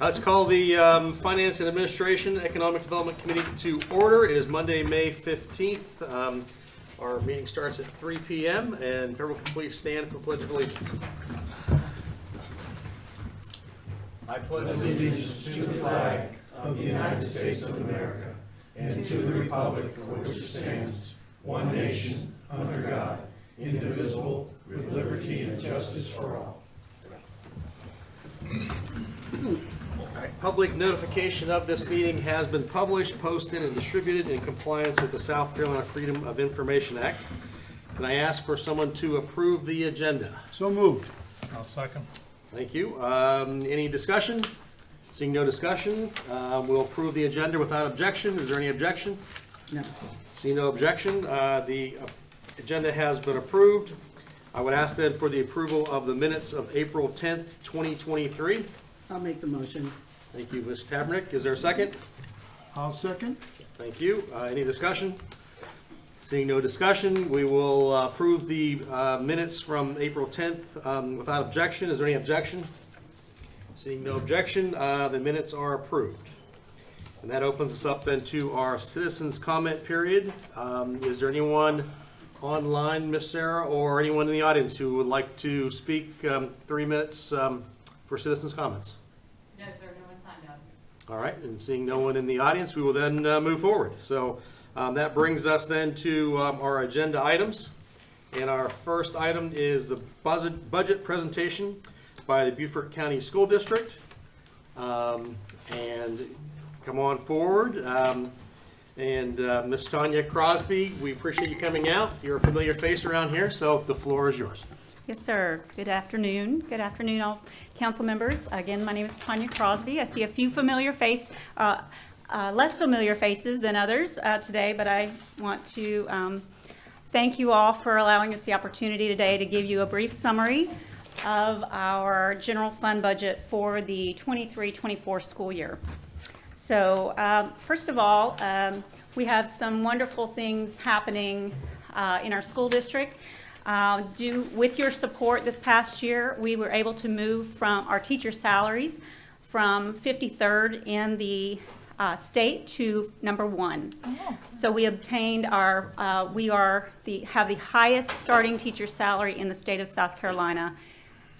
Let's call the Finance and Administration Economic Development Committee to order. It is Monday, May 15th. Our meeting starts at 3 p.m. and if everyone can please stand for Pledge of Allegiance. I pledge allegiance to the flag of the United States of America and to the republic for which it stands, one nation, under God, indivisible, with liberty and justice for all. Public notification of this meeting has been published, posted, and distributed in compliance with the South Carolina Freedom of Information Act. Can I ask for someone to approve the agenda? So moved. I'll second. Thank you. Any discussion? Seeing no discussion, we'll approve the agenda without objection. Is there any objection? No. See no objection. The agenda has been approved. I would ask then for the approval of the minutes of April 10th, 2023. I'll make the motion. Thank you, Ms. Tabernick. Is there a second? I'll second. Thank you. Any discussion? Seeing no discussion, we will approve the minutes from April 10th without objection. Is there any objection? Seeing no objection, the minutes are approved. And that opens us up then to our citizens' comment period. Is there anyone online, Ms. Sarah, or anyone in the audience who would like to speak 3 minutes for citizens' comments? No, sir, no one signed up. All right, and seeing no one in the audience, we will then move forward. So that brings us then to our agenda items. And our first item is the budget presentation by the Beaufort County School District. And come on forward. Ms. Tanya Crosby, we appreciate you coming out. You're a familiar face around here, so the floor is yours. Yes, sir. Good afternoon. Good afternoon, all council members. Again, my name is Tanya Crosby. I see a few familiar less familiar faces than others today, but I want to thank you all for allowing us the opportunity today to give you a brief summary of our general fund budget for the 23-24 school year. So first of all, we have some wonderful things happening in our school district. With your support this past year, we were able to move from our teacher salaries from 53rd in the state to number 1. Oh. So we obtained our, have the highest starting teacher salary in the state of South Carolina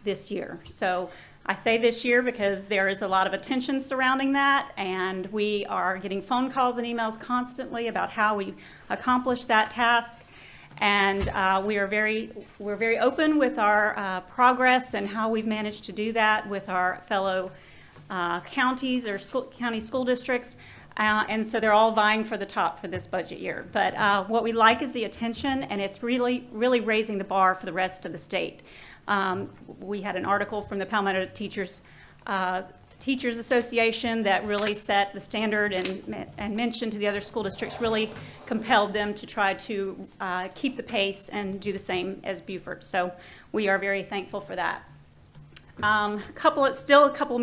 this year. So I say this year because there is a lot of attention surrounding that, and we are getting phone calls and emails constantly about how we accomplished that task. And we're very open with our progress and how we've managed to do that with our fellow counties or county school districts. And so they're all vying for the top for this budget year. But what we like is the attention, and it's really raising the bar for the rest of the state. We had an article from the Palmetto Teachers Association that really set the standard and mentioned to the other school districts, really compelled them to try to keep the pace and do the same as Beaufort. So we are very thankful for that. Still a couple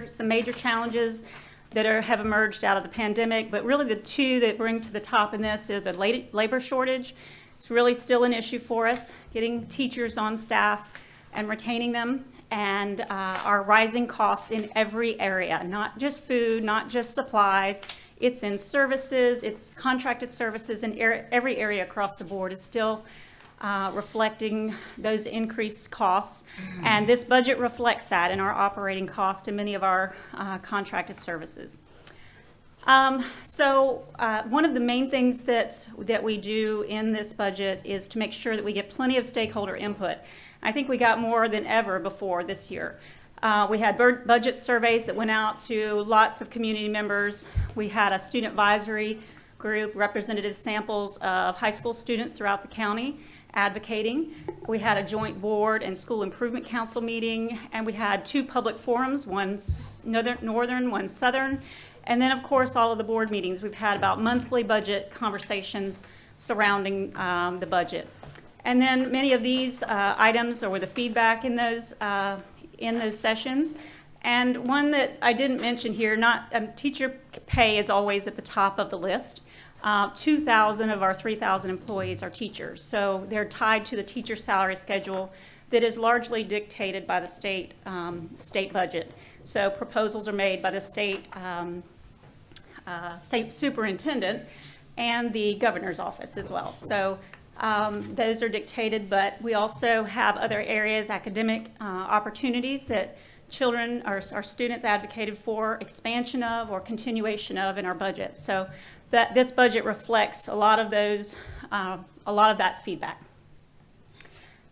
some major challenges that have emerged out of the pandemic, but really the two that bring to the top in this is the labor shortage. It's really still an issue for us, getting teachers on staff and retaining them, and our rising costs in every area, not just food, not just supplies. It's in services, it's contracted services, and every area across the board is still reflecting those increased costs. And this budget reflects that in our operating cost and many of our contracted services. So one of the main things that we do in this budget is to make sure that we get plenty of stakeholder input. I think we got more than ever before this year. We had budget surveys that went out to lots of community members. We had a student advisory group, representative samples of high school students throughout the county advocating. We had a joint board and school improvement council meeting, and we had 2 public forums, one northern, one southern, and then of course all of the board meetings. We've had about monthly budget conversations surrounding the budget. And then many of these items or the feedback in those sessions. And one that I didn't mention here, teacher pay is always at the top of the list. 2,000 of our 3,000 employees are teachers, so they're tied to the teacher salary schedule that is largely dictated by the state budget. So proposals are made by the state superintendent and the governor's office as well. So those are dictated, but we also have other areas, academic opportunities that children, our students advocated for expansion of or continuation of in our budget. So that this budget reflects a lot of those, a lot of that feedback.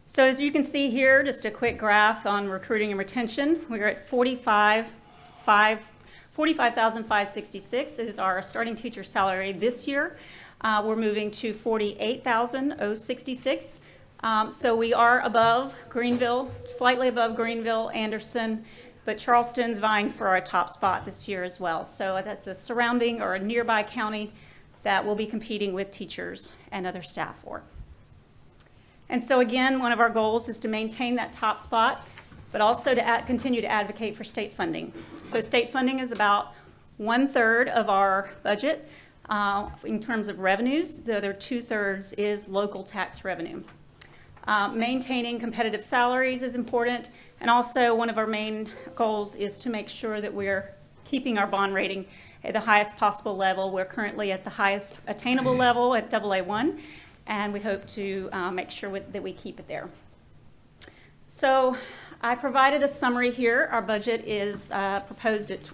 So as you can see here, just a quick graph on recruiting and retention. We're at 45,566 is our starting teacher salary this year. We're moving to 48,066. So we are above Greenville, slightly above Greenville, Anderson, but Charleston's vying for our top spot this year as well. So that's a surrounding or a nearby county that will be competing with teachers and other staff for. And so again, one of our goals is to maintain that top spot, but also to continue to advocate for state funding. So state funding is about 1/3 of our budget in terms of revenues. The other 2/3 is local tax revenue. Maintaining competitive salaries is important, and also one of our main goals is to make sure that we're keeping our bond rating at the highest possible level. We're currently at the highest attainable level at AA1, and we hope to make sure that we keep it there. So I provided a summary here. Our budget is proposed at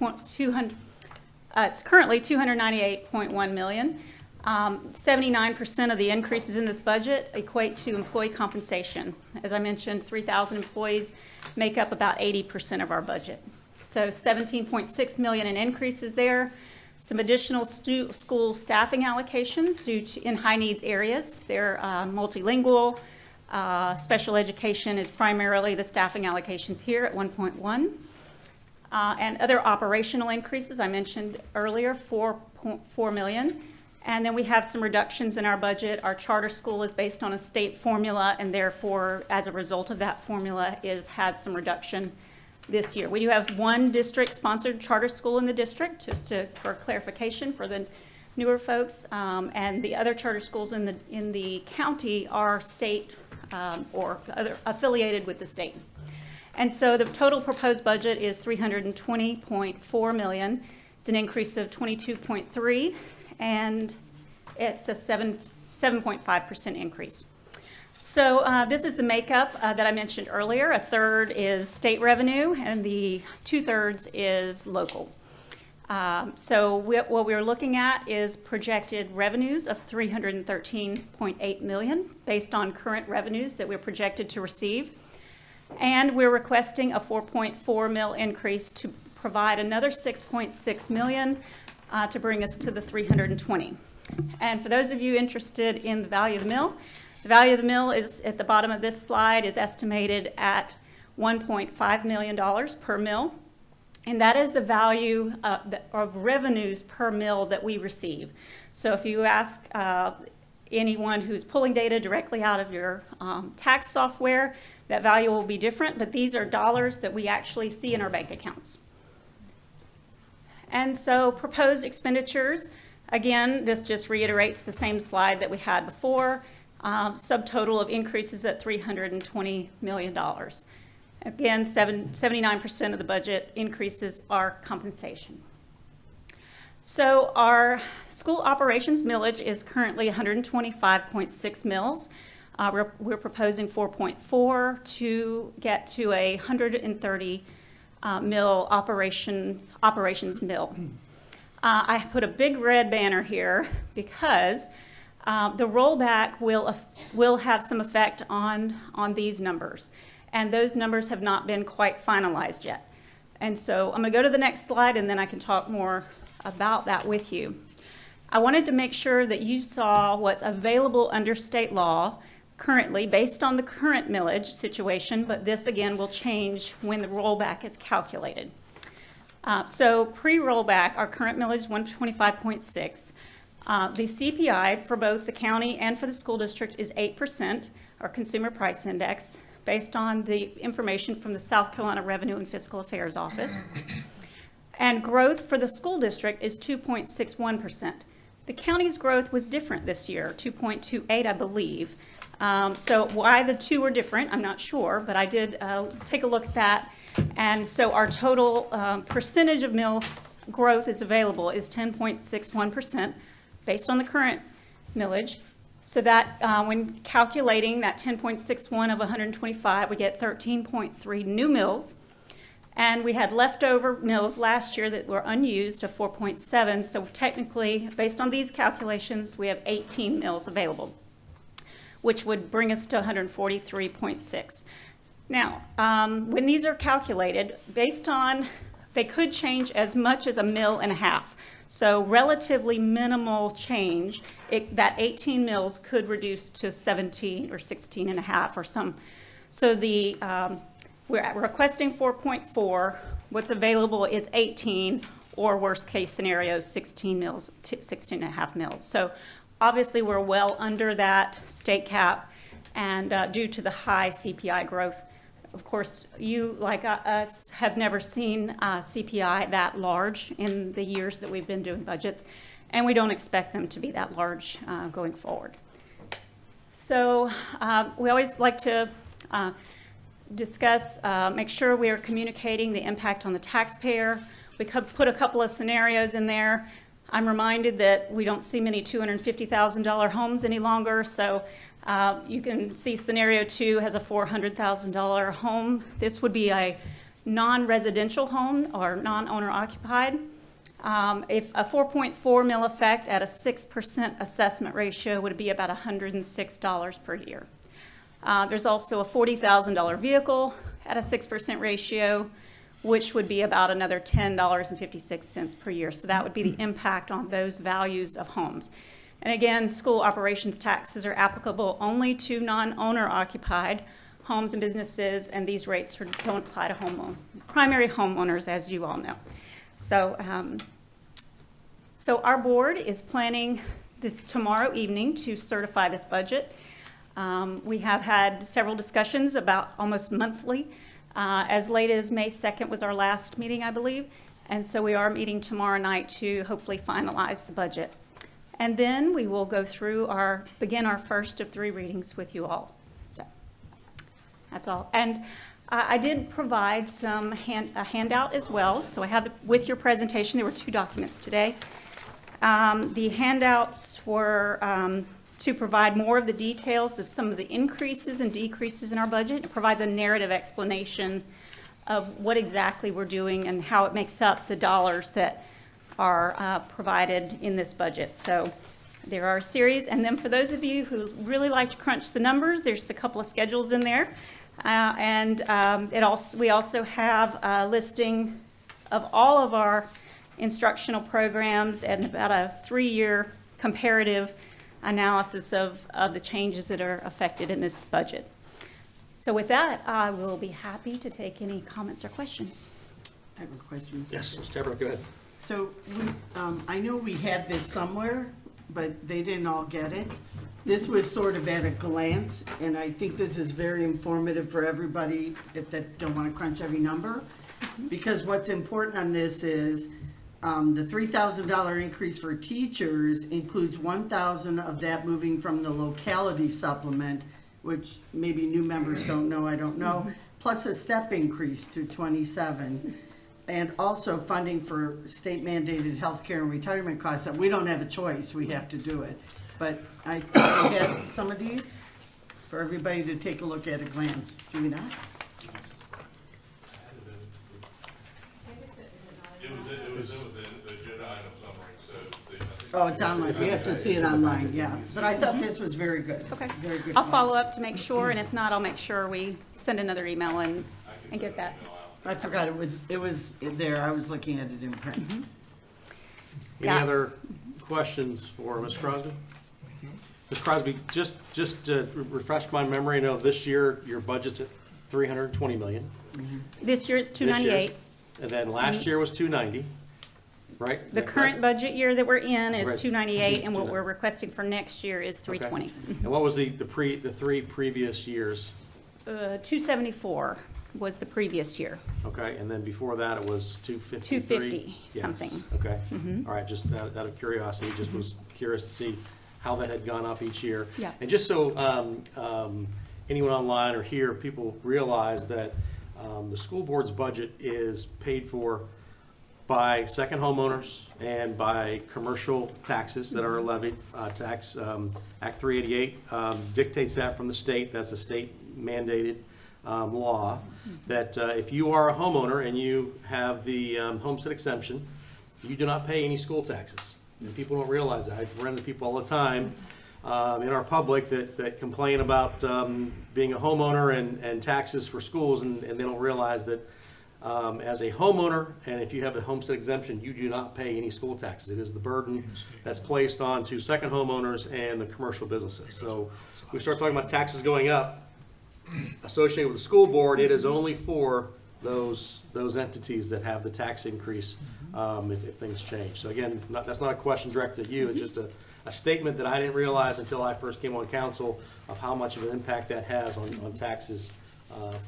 it's currently $298.1 million. 79% of the increases in this budget equate to employee compensation. As I mentioned, 3,000 employees make up about 80% of our budget. So $17.6 million in increases there. Some additional school staffing allocations due to in high needs areas. They're multilingual. Special education is primarily the staffing allocations here at 1.1. And other operational increases I mentioned earlier, 4.4 million. And then we have some reductions in our budget. Our charter school is based on a state formula, and therefore, as a result of that formula, has some reduction this year. We do have one district-sponsored charter school in the district, for clarification for the newer folks, and the other charter schools in the county are state or other affiliated with the state. And so the total proposed budget is $320.4 million. It's an increase of 22.3, and it's a 7.5% increase. So this is the makeup that I mentioned earlier. 1/3 is state revenue, and the 2/3 is local. So what we're looking at is projected revenues of $313.8 million based on current revenues that we're projected to receive. And we're requesting a 4.4 mil increase to provide another 6.6 million to bring us to the 320. And for those of you interested in the value of the mill is at the bottom of this slide is estimated at $1.5 million per mill. And that is the value of revenues per mill that we receive. So if you ask anyone who's pulling data directly out of your tax software, that value will be different, but these are dollars that we actually see in our bank accounts. And so proposed expenditures, again, this just reiterates the same slide that we had before. Subtotal of increases at $320 million. Again, 79% of the budget increases are compensation. So our school operations millage is currently 125.6 mils. We're proposing 4.4 to get to a 130 mil operations mill. I put a big red banner here because the rollback will have some effect on these numbers, and those numbers have not been quite finalized yet. And so I'm going to go to the next slide, and then I can talk more about that with you. I wanted to make sure that you saw what's available under state law currently based on the current millage situation, but this again will change when the rollback is calculated. So pre-rollback, our current millage is 125.6. The CPI for both the county and for the school district is 8%, our consumer price index, based on the information from the South Carolina Revenue and Fiscal Affairs Office. And growth for the school district is 2.61%. The county's growth was different this year, 2.28, I believe. So why the two are different, I'm not sure, but I did take a look at that. And so our total percentage of mill growth is available is 10.61% based on the current millage. So that when calculating that 10.61 of 125, we get 13.3 new mills. And we had leftover mills last year that were unused of 4.7. So technically, based on these calculations, we have 18 mills available, which would bring us to 143.6. Now, when these are calculated, based on, they could change as much as 1.5 mills. So relatively minimal change. That 18 mills could reduce to 17 or 16.5 or some. So we're requesting 4.4. What's available is 18, or worst case scenario, 16 mills, 16.5 mills. So obviously we're well under that state cap, and due to the high CPI growth. Of course, you, like us, have never seen CPI that large in the years that we've been doing budgets, and we don't expect them to be that large going forward. So we always like to discuss, make sure we are communicating the impact on the taxpayer. We could put a couple of scenarios in there. I'm reminded that we don't see many $250,000 homes any longer, so you can see scenario 2 has a $400,000 home. This would be a non-residential home or non-owner occupied. If a 4.4 mil effect at a 6% assessment ratio would be about $106 per year. There's also a $40,000 vehicle at a 6% ratio, which would be about another $10.56 per year. So that would be the impact on those values of homes. And again, school operations taxes are applicable only to non-owner occupied homes and businesses, and these rates don't apply to primary homeowners, as you all know. So, so our board is planning this tomorrow evening to certify this budget. We have had several discussions about almost monthly. As late as May 2nd was our last meeting, I believe. And so we are meeting tomorrow night to hopefully finalize the budget. And then we will go through begin our first of 3 readings with you all. So that's all. And I did provide a handout as well. So I have with your presentation, there were 2 documents today. The handouts were to provide more of the details of some of the increases and decreases in our budget. It provides a narrative explanation of what exactly we're doing and how it makes up the dollars that are provided in this budget. So there are a series, and then for those of you who really like to crunch the numbers, there's a couple of schedules in there. We also have a listing of all of our instructional programs and about a 3-year comparative analysis of the changes that are affected in this budget. So with that, I will be happy to take any comments or questions. I have a question. Mr. Yes, Ms. Deborah, go ahead. So I know we had this somewhere, but they didn't all get it. This was sort of at a glance, and I think this is very informative for everybody that don't want to crunch every number. Because what's important on this is the $3,000 increase for teachers includes $1,000 of that moving from the locality supplement, which maybe new members don't know, I don't know, plus a step increase to 27. And also funding for state mandated health care and retirement costs that we don't have a choice, we have to do it. But I think we had some of these for everybody to take a look at a glance. Do we not? It was in the agenda item summary, so. Oh, it's online, you have to see it online, yeah. But I thought this was very good. Okay. Very good. I'll follow glance. up to make sure, and if not, I'll make sure we send another email and get that. I forgot it was there, I was looking at it in print. Any Yeah. other questions for Ms. Crosby? Ms. Crosby, just to refresh my memory, I know this year your budget's at $320 million. This year it's This year's- 298. And then last year was 290, right? Is The that current correct? budget year that we're in is Right. 298, and what we're requesting for next year is 320. Okay. And what was the 3 previous years? 274 was the previous year. Okay, and then before that it was 253? 250 Yes. something. Okay, all right, just out of curiosity, just was curious to see how that had gone up each year. Yeah. And just so anyone online or here, people realize that The school board's budget is paid for by second homeowners and by commercial taxes that are levied. Act 388 dictates that from the state. That's a state mandated law that if you are a homeowner and you have the homestead exemption, you do not pay any school taxes. And people don't realize that. I run into people all the time in our public that complain about being a homeowner and taxes for schools, and they don't realize that as a homeowner, and if you have a homestead exemption, you do not pay any school taxes. It is the burden that's placed on to second homeowners and the commercial businesses. So we start talking about taxes going up associated with the school board, it is only for those entities that have the tax increase if things change. So again, that's not a question directed at you, it's just a statement that I didn't realize until I first came on council of how much of an impact that has on taxes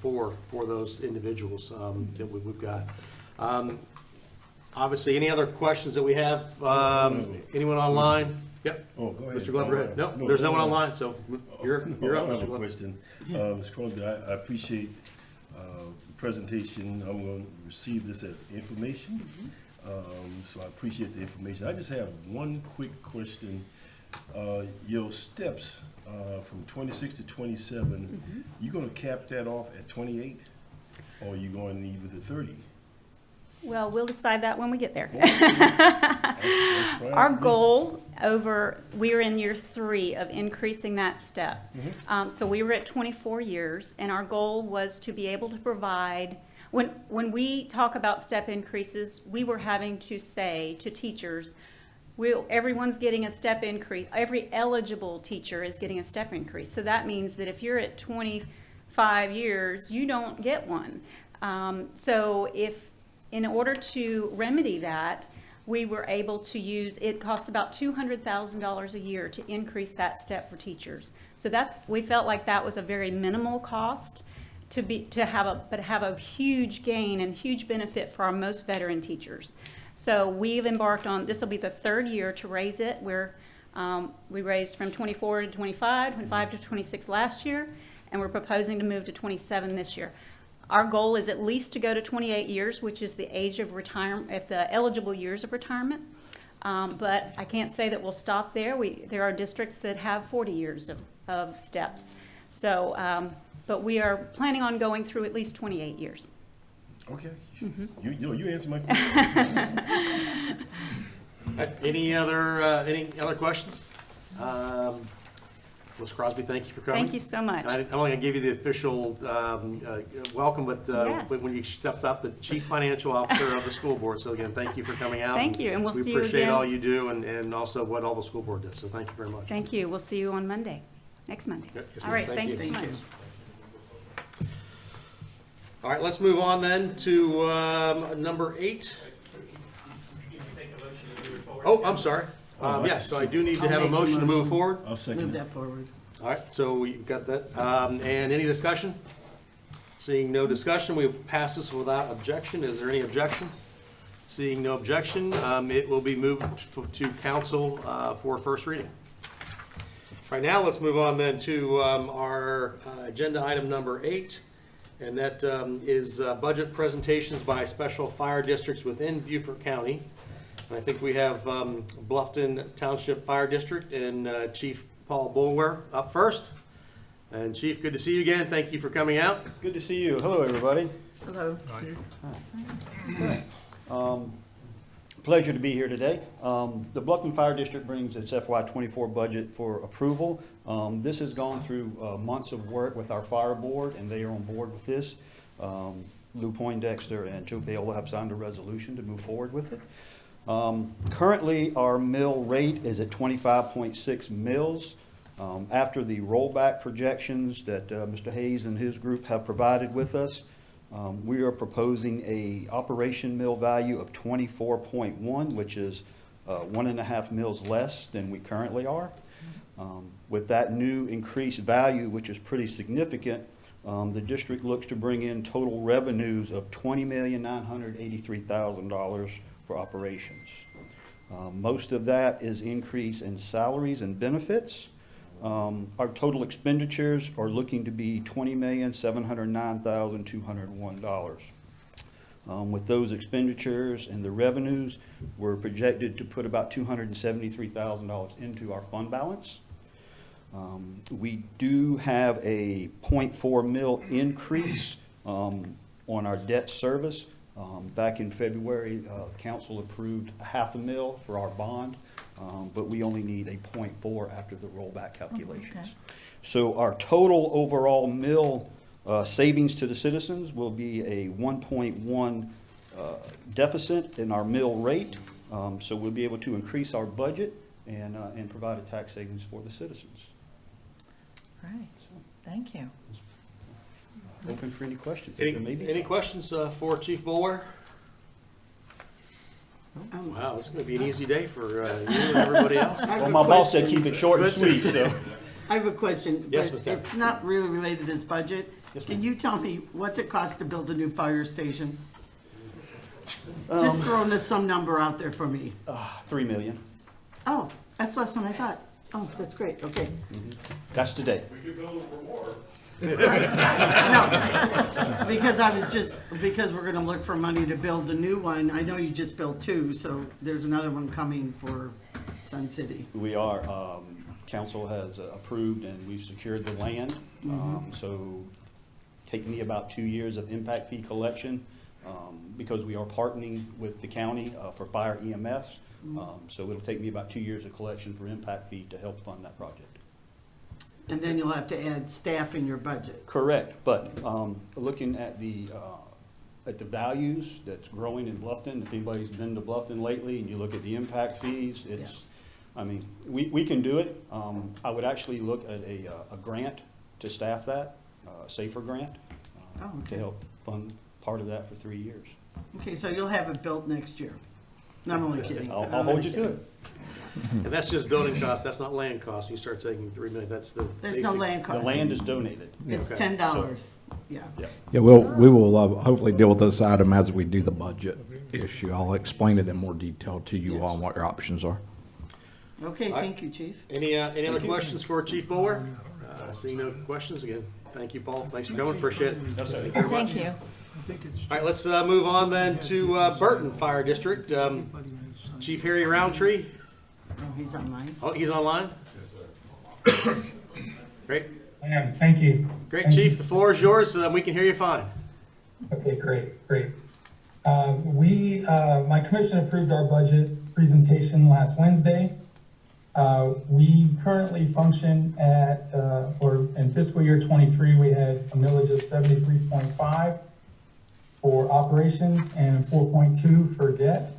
for those individuals that we've got. Obviously, any other questions that we have? Anyone online? Yep. Oh, go ahead. Mr. Glover, ahead. No, there's no one online, so you're up, I Mr. have a Glover. question. Ms. Crosby, I appreciate the presentation. I'm going to receive this as information. So I appreciate the information. I just have one quick question. Your steps from 26 to 27, you going to cap that off at 28? Or are you going to leave it at 30? Well, we'll decide that when we get there. That's fine Our with me. goal we're in year 3 of increasing that step. So we were at 24 years, and our goal was to be able to provide, when we talk about step increases, we were having to say to teachers, everyone's getting a step increase. Every eligible teacher is getting a step increase. So that means that if you're at 25 years, you don't get one. So in order to remedy that, we were able to use, it costs about $200,000 a year to increase that step for teachers. So we felt like that was a very minimal cost to have a huge gain and huge benefit for our most veteran teachers. So we've embarked on, this will be the 3rd year to raise it. We raised from 24 to 25, 25 to 26 last year, and we're proposing to move to 27 this year. Our goal is at least to go to 28 years, which is the age of retirement, the eligible years of retirement. But I can't say that we'll stop there. There are districts that have 40 years of steps. So, but we are planning on going through at least 28 years. Okay. You answer my question. Any other questions? Ms. Crosby, thank you for coming. Thank you so much. I'm only going to give you the official welcome, but Yes. when you stepped up, the Chief Financial Officer of the school board. So again, thank you for coming out. Thank you, and we'll see you We appreciate again. all you do and also what all the school board does. So thank you very much. Thank you. We'll see you on Monday, next Monday. Yes, All ma'am. right, Thank thank you. you so Thank much. you. All right, let's move on then to number 8. Oh, I'm sorry. Yes, so I do need to I'll have a make the motion to move motion. forward. I'll second Move it. that forward. All right, so we've got that. And any discussion? Seeing no discussion, we pass this without objection. Is there any objection? Seeing no objection, it will be moved to council for first reading. Right now, let's move on then to our agenda item number 8, and that is budget presentations by special fire districts within Beaufort County. And I think we have Bluffton Township Fire District and Chief Paul Bulwer up first. And Chief, good to see you again. Thank you for coming out. Good to see you. Hello, everybody. Hello. Pleasure to be here today. The Bluffton Fire District brings its FY24 budget for approval. This has gone through months of work with our fire board, and they are on board with this. Lou Poindexter and Joe Paola have signed a resolution to move forward with it. Currently, our mill rate is at 25.6 mills. After the rollback projections that Mr. Hayes and his group have provided with us, we are proposing a operation mill value of 24.1, which is 1.5 mills less than we currently are. With that new increased value, which is pretty significant, the district looks to bring in total revenues of $20,983,000 for operations. Most of that is increase in salaries and benefits. Our total expenditures are looking to be $20,709,201. With those expenditures and the revenues, we're projected to put about $273,000 into our fund balance. We do have a 0.4 mil increase on our debt service. Back in February, council approved a half a mil for our bond, but we only need a 0.4 after the rollback calculations. So our total overall mill savings to the citizens will be a 1.1 deficit in our mill rate. So we'll be able to increase our budget and provide a tax savings for the citizens. Right, thank you. Open for any questions. There may be Any some. questions for Chief Boulware? Wow, this is going to be an easy day for you and everybody else. I have Well, a my boss said question. keep it short and sweet, so. I have a question. Yes, but Ms. Dowd. It's not really related to this budget. Yes, Can ma'am. you tell me what's it cost to build a new fire station? Just throwing some number out there for me. 3 million. Oh, that's less than I thought. Oh, that's great, okay. That's today. We could build for more. No, because because we're gonna look for money to build a new one. I know you just built two, so there's another one coming for Sun City. We are, council has approved and we've secured the land. So take me about 2 years of impact fee collection, because we are partnering with the county for fire EMS. So it'll take me about 2 years of collection for impact fee to help fund that project. And then you'll have to add staff in your budget. Correct, but looking at the values that's growing in Bluffton, if anybody's been to Bluffton lately and you look at the impact fees, it's, I mean, we can do it. I would actually look at a grant to staff that, a safer grant, Oh, to okay. help fund part of that for 3 years. Okay, so you'll have it built next year. No, I'm only kidding. I'll I'm hold only you to kidding. it. And that's just building costs, that's not land costs. You start taking 3 million, that's the There's no basic- land The cost. land is donated. It's Okay. $10, yeah. Yeah. Yeah, we will hopefully deal with this item as we do the budget issue. I'll explain it in more detail to you all and what your options are. Okay, All right. thank you, Chief. Any other questions for Chief Boulware? Seeing no questions, again, thank you, Paul. Thanks for coming, appreciate it. Thank you. All right, let's move on then to Burton Fire District. Chief Harry Roundtree, Oh, he's online. oh, he's online? Great, I am, thank you. great, Thank Chief, you. the floor is yours, we can hear you fine. Okay, great. My commission approved our budget presentation last Wednesday. We currently function at, or in fiscal year '23, we had a millage of 73.5 for operations and 4.2 for debt,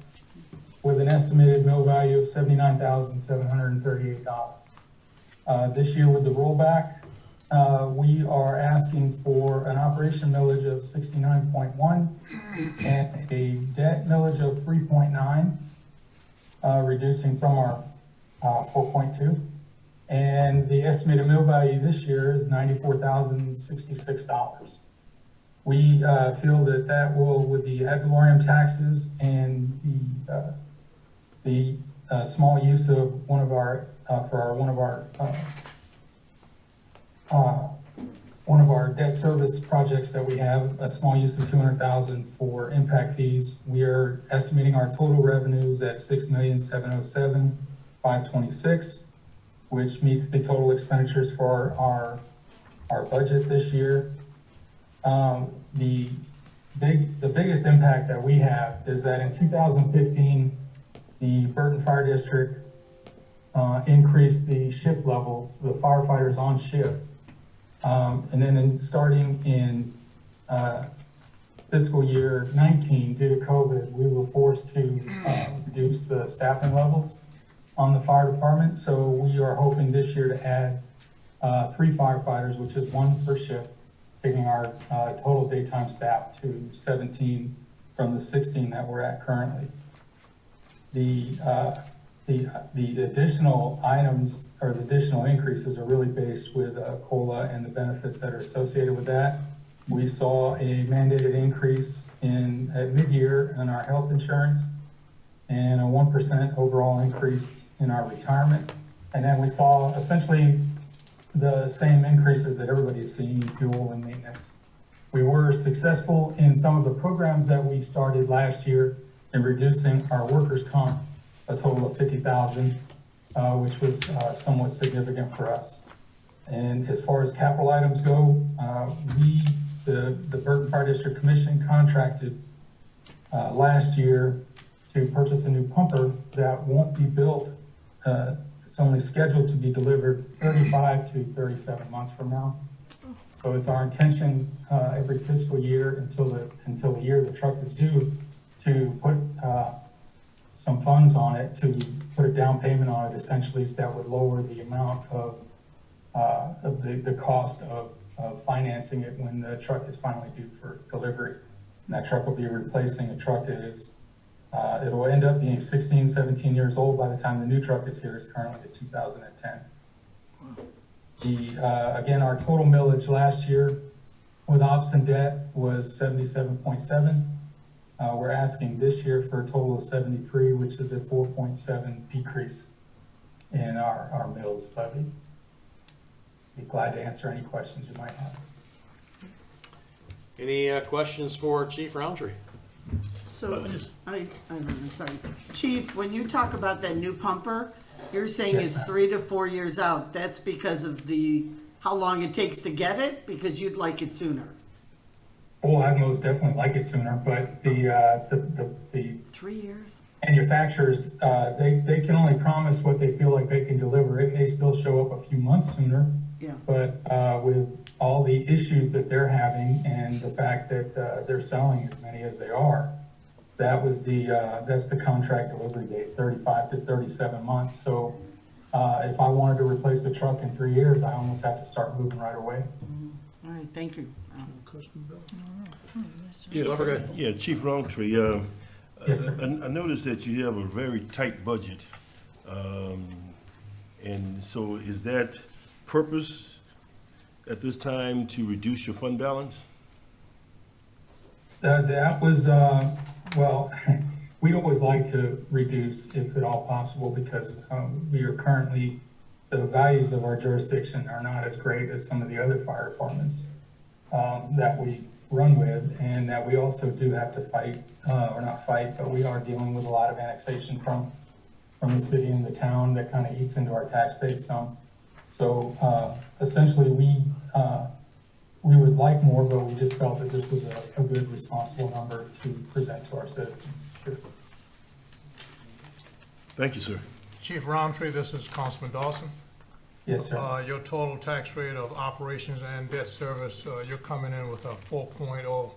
with an estimated mill value of $79,738. This year with the rollback, we are asking for an operation millage of 69.1 and a debt millage of 3.9, reducing from our 4.2. And the estimated mill value this year is $94,066. We feel that will, with the ad valorem taxes and the small use of one of our debt service projects that we have, a small use of $200,000 for impact fees. We are estimating our total revenues at $6,707,526, which meets the total expenditures for our budget this year. The biggest impact that we have is that in 2015, the Burton Fire District increased the shift levels, the firefighters on shift. And then starting in fiscal year 19, due to COVID, we were forced to reduce the staffing levels on the fire department. So we are hoping this year to add 3 firefighters, which is 1 per shift, taking our total daytime staff to 17 from the 16 that we're at currently. The additional items or the additional increases are really based with COLA and the benefits that are associated with that. We saw a mandated increase at mid-year in our health insurance and a 1% overall increase in our retirement. And then we saw essentially the same increases that everybody is seeing in fuel and maintenance. We were successful in some of the programs that we started last year in reducing our workers' comp a total of 50,000, which was somewhat significant for us. And as far as capital items go, the Burton Fire District Commission contracted last year to purchase a new pumper that won't be built. It's only scheduled to be delivered 35 to 37 months from now. So it's our intention every fiscal year until the year the truck is due to put some funds on it, to put a down payment on it, essentially, that would lower the amount of the cost of financing it when the truck is finally due for delivery. And that truck will be replacing a truck that is, it'll end up being 16, 17 years old by the time the new truck is here. It's currently at 2010. Again, our total millage last year with ops and debt was 77.7. We're asking this year for a total of 73, which is a 4.7 decrease in our mills levy. Be glad to answer any questions you might have. Any questions for Chief Roundtree? So, I'm sorry. Chief, when you talk about that new pumper, you're saying Yes, it's ma'am. 3 to 4 years out. That's because of how long it takes to get it, because you'd like it sooner. Oh, I'd most definitely like it sooner, but the 3 years? manufacturers, they can only promise what they feel like they can deliver. It may still show up a few months sooner, Yeah. but with all the issues that they're having and the fact that they're selling as many as they are, that's the contract delivery date, 35 to 37 months. So if I wanted to replace the truck in 3 years, I almost have to start moving right away. All right, thank you. Yeah, go ahead. Yeah, Chief Roundtree, Yes, sir. I noticed that you have a very tight budget. And so is that purpose at this time to reduce your fund balance? That was, well, we'd always like to reduce if at all possible because we are currently, the values of our jurisdiction are not as great as some of the other fire departments that we run with, and that we also do have to fight, or not fight, but we are dealing with a lot of annexation from the city and the town that kind of eats into our tax base some. So essentially, we would like more, but we just felt that this was a good, responsible number to present to our citizens. Sure. Thank you, sir. Chief Roundtree, this is Councilman Dawson. Yes, sir. Your total tax rate of operations and debt service, you're coming in with a 4.0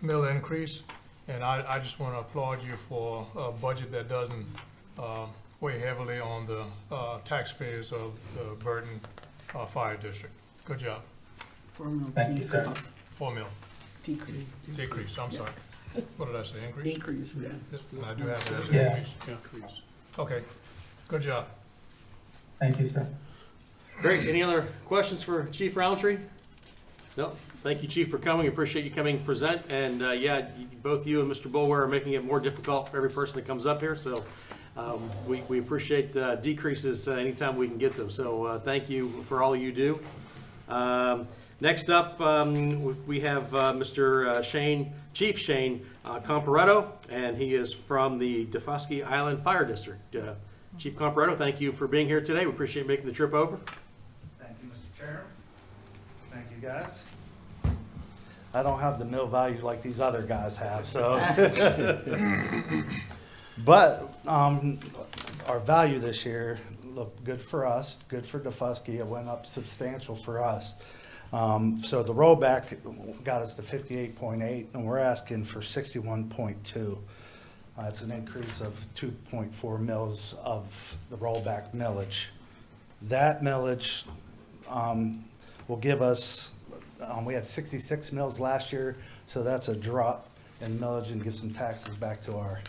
mill increase. And I just want to applaud you for a budget that doesn't weigh heavily on the taxpayers of the Burton Fire District. Good job. 4 mil Thank you, sir. decrease. 4 mil. Decrease. Decrease, I'm sorry. What did I say, increase? Increase, yeah. And I do have that as Yeah. increase. Okay, good job. Thank you, sir. Great. Any other questions for Chief Roundtree? No. Thank you, Chief, for coming. Appreciate you coming to present. And both you and Mr. Bulwer are making it more difficult for every person that comes up here. So we appreciate decreases anytime we can get them. So thank you for all you do. Next up, we have Mr. Chief Shane Comparetto, and he is from the Defusky Island Fire District. Chief Comparetto, thank you for being here today. We appreciate making the trip over. Thank you, Mr. Chairman. Thank you, guys. I don't have the mill value like these other guys have, so. But our value this year looked good for us, good for Defusky. It went up substantial for us. So the rollback got us to 58.8, and we're asking for 61.2. It's an increase of 2.4 mils of the rollback millage. That millage will give us, we had 66 mils last year, so that's a drop in millage and give some taxes back to our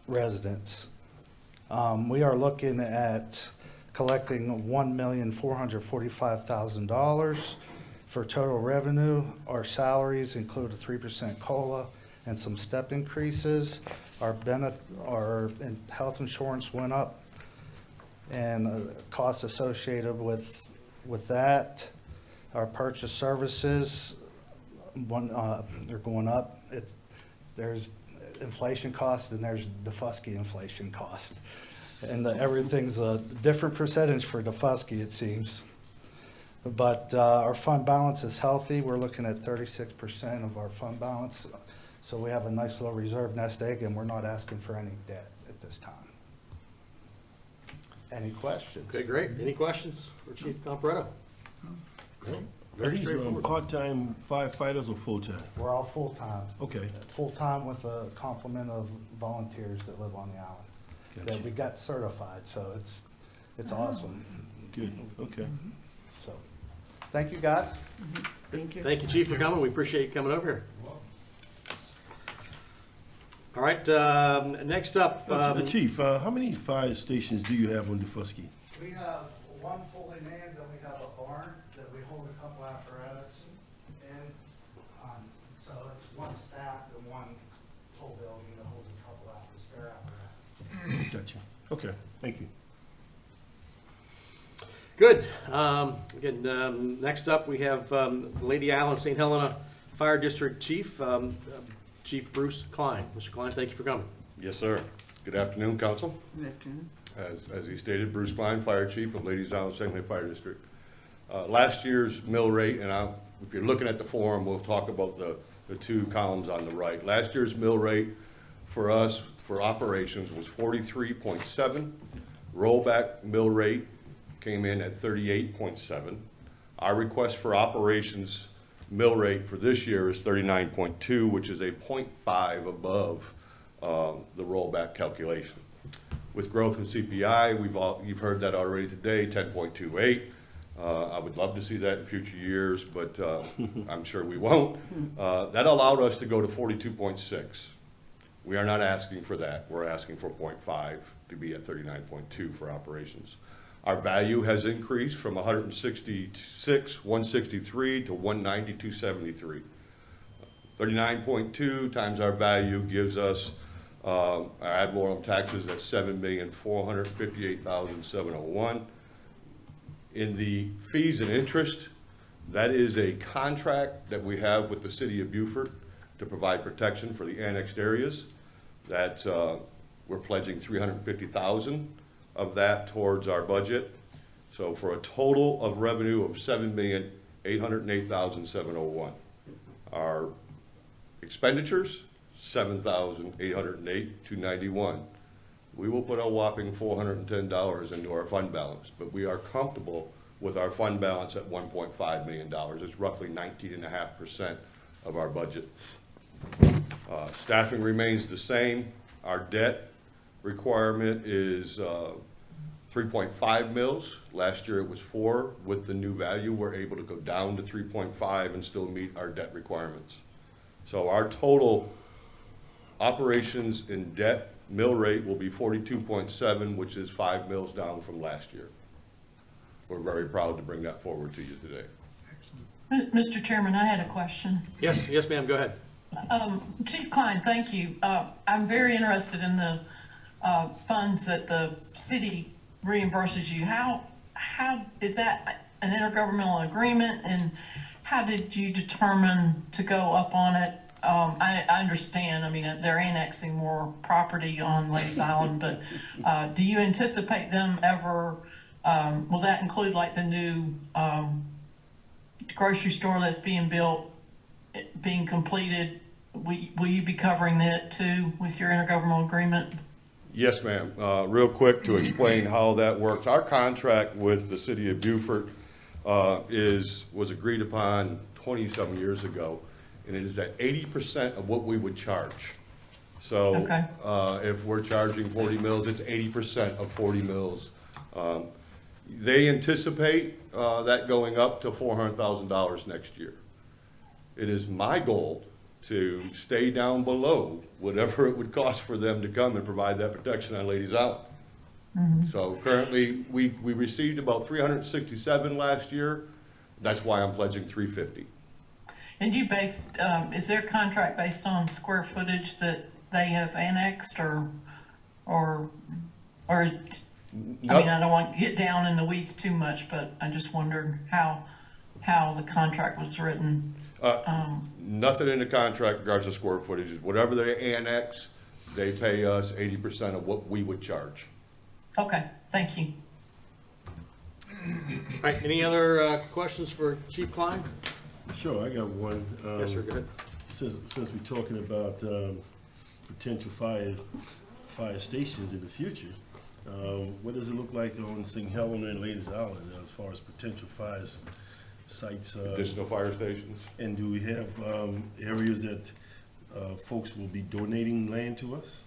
residents. We are looking at collecting $1,445,000 for total revenue. Our salaries include a 3% COLA and some step increases. Our health insurance went up and costs associated with that. Our purchase services, they're going up. There's inflation costs and there's DeFusky inflation cost. And everything's a different percentage for DeFusky, it seems. But our fund balance is healthy. We're looking at 36% of our fund balance. So we have a nice little reserve nest egg, and we're not asking for any debt at this time. Any questions? Okay, great. Any questions for Chief Comparetto? Are Very these straightforward. part-time firefighters or full-time? We're all full-time. Okay. Full-time with a complement of volunteers that live on the island. That Gotcha. we got certified, so it's awesome. Good, okay. So, thank you, guys. Thank you. Thank you, Chief, for coming. We appreciate you coming over here. All right, next up, Chief, how many fire stations do you have on DeFusky? We have one fully manned, then we have a barn that we hold a couple apparatus in. So it's one staff and one full building that holds a couple spare apparatus. Gotcha. Okay, thank you. good. Again, next up, we have Lady Allen St. Helena Fire District Chief, Chief Bruce Klein. Mr. Klein, thank you for coming. Yes, sir. Good afternoon, council. Good afternoon. As he stated, Bruce Klein, Fire Chief of Ladies Island St. Helena Fire District. Last year's mill rate, and if you're looking at the form, we'll talk about the two columns on the right. Last year's mill rate for us, for operations, was 43.7. Rollback mill rate came in at 38.7. Our request for operations mill rate for this year is 39.2, which is a 0.5 above the rollback calculation. With growth in CPI, you've heard that already today, 10.28. I would love to see that in future years, but I'm sure we won't. That allowed us to go to 42.6. We are not asking for that. We're asking for 0.5 to be at 39.2 for operations. Our value has increased from 163 to 192.73. 39.2 times our value gives us our ad valorem taxes at $7,458,701. In the fees and interest, that is a contract that we have with the city of Beaufort to provide protection for the annexed areas. That we're pledging $350,000 of that towards our budget. So for a total of revenue of $7,808,701. Our expenditures, $7,808,291. We will put a whopping $410 into our fund balance, but we are comfortable with our fund balance at $1.5 million. It's roughly 19.5% of our budget. Staffing remains the same. Our debt requirement is 3.5 mils. Last year it was 4. With the new value, we're able to go down to 3.5 and still meet our debt requirements. So our total operations in debt mill rate will be 42.7, which is 5 mils down from last year. We're very proud to bring that forward to you today. Mr. Chairman, I had a question. Yes, yes, ma'am, go ahead. Chief Klein, thank you. I'm very interested in the funds that the city reimburses you. How is that an intergovernmental agreement, and how did you determine to go up on it? I understand, I mean, they're annexing more property on Ladies Island, but do you anticipate them ever, will that include like the new grocery store that's being built, being completed? Will you be covering that too with your intergovernmental agreement? Yes, ma'am. Real quick to explain how that works. Our contract with the city of Beaufort was agreed upon 20-some years ago, and it is at 80% of what we would charge. So Okay. If we're charging 40 mils, it's 80% of 40 mils. They anticipate that going up to $400,000 next year. It is my goal to stay down below whatever it would cost for them to come and provide that protection on Ladies Island. So currently, we received about 367 last year. That's why I'm pledging 350. And you base, is their contract based on square footage that they have annexed, or I mean, I don't want to get down in the weeds too much, but I just wondered how the contract was written. Nothing in the contract regards to square footage. Whatever they annex, they pay us 80% of what we would charge. Okay, thank you. All right, any other questions for Chief Klein? Sure, I got one. Yes, sir, go ahead. Since we're talking about potential fire stations in the future, what does it look like on St. Helena and Ladies Island as far as potential fire sites? Additional fire stations? And do we have areas that folks will be donating land to us?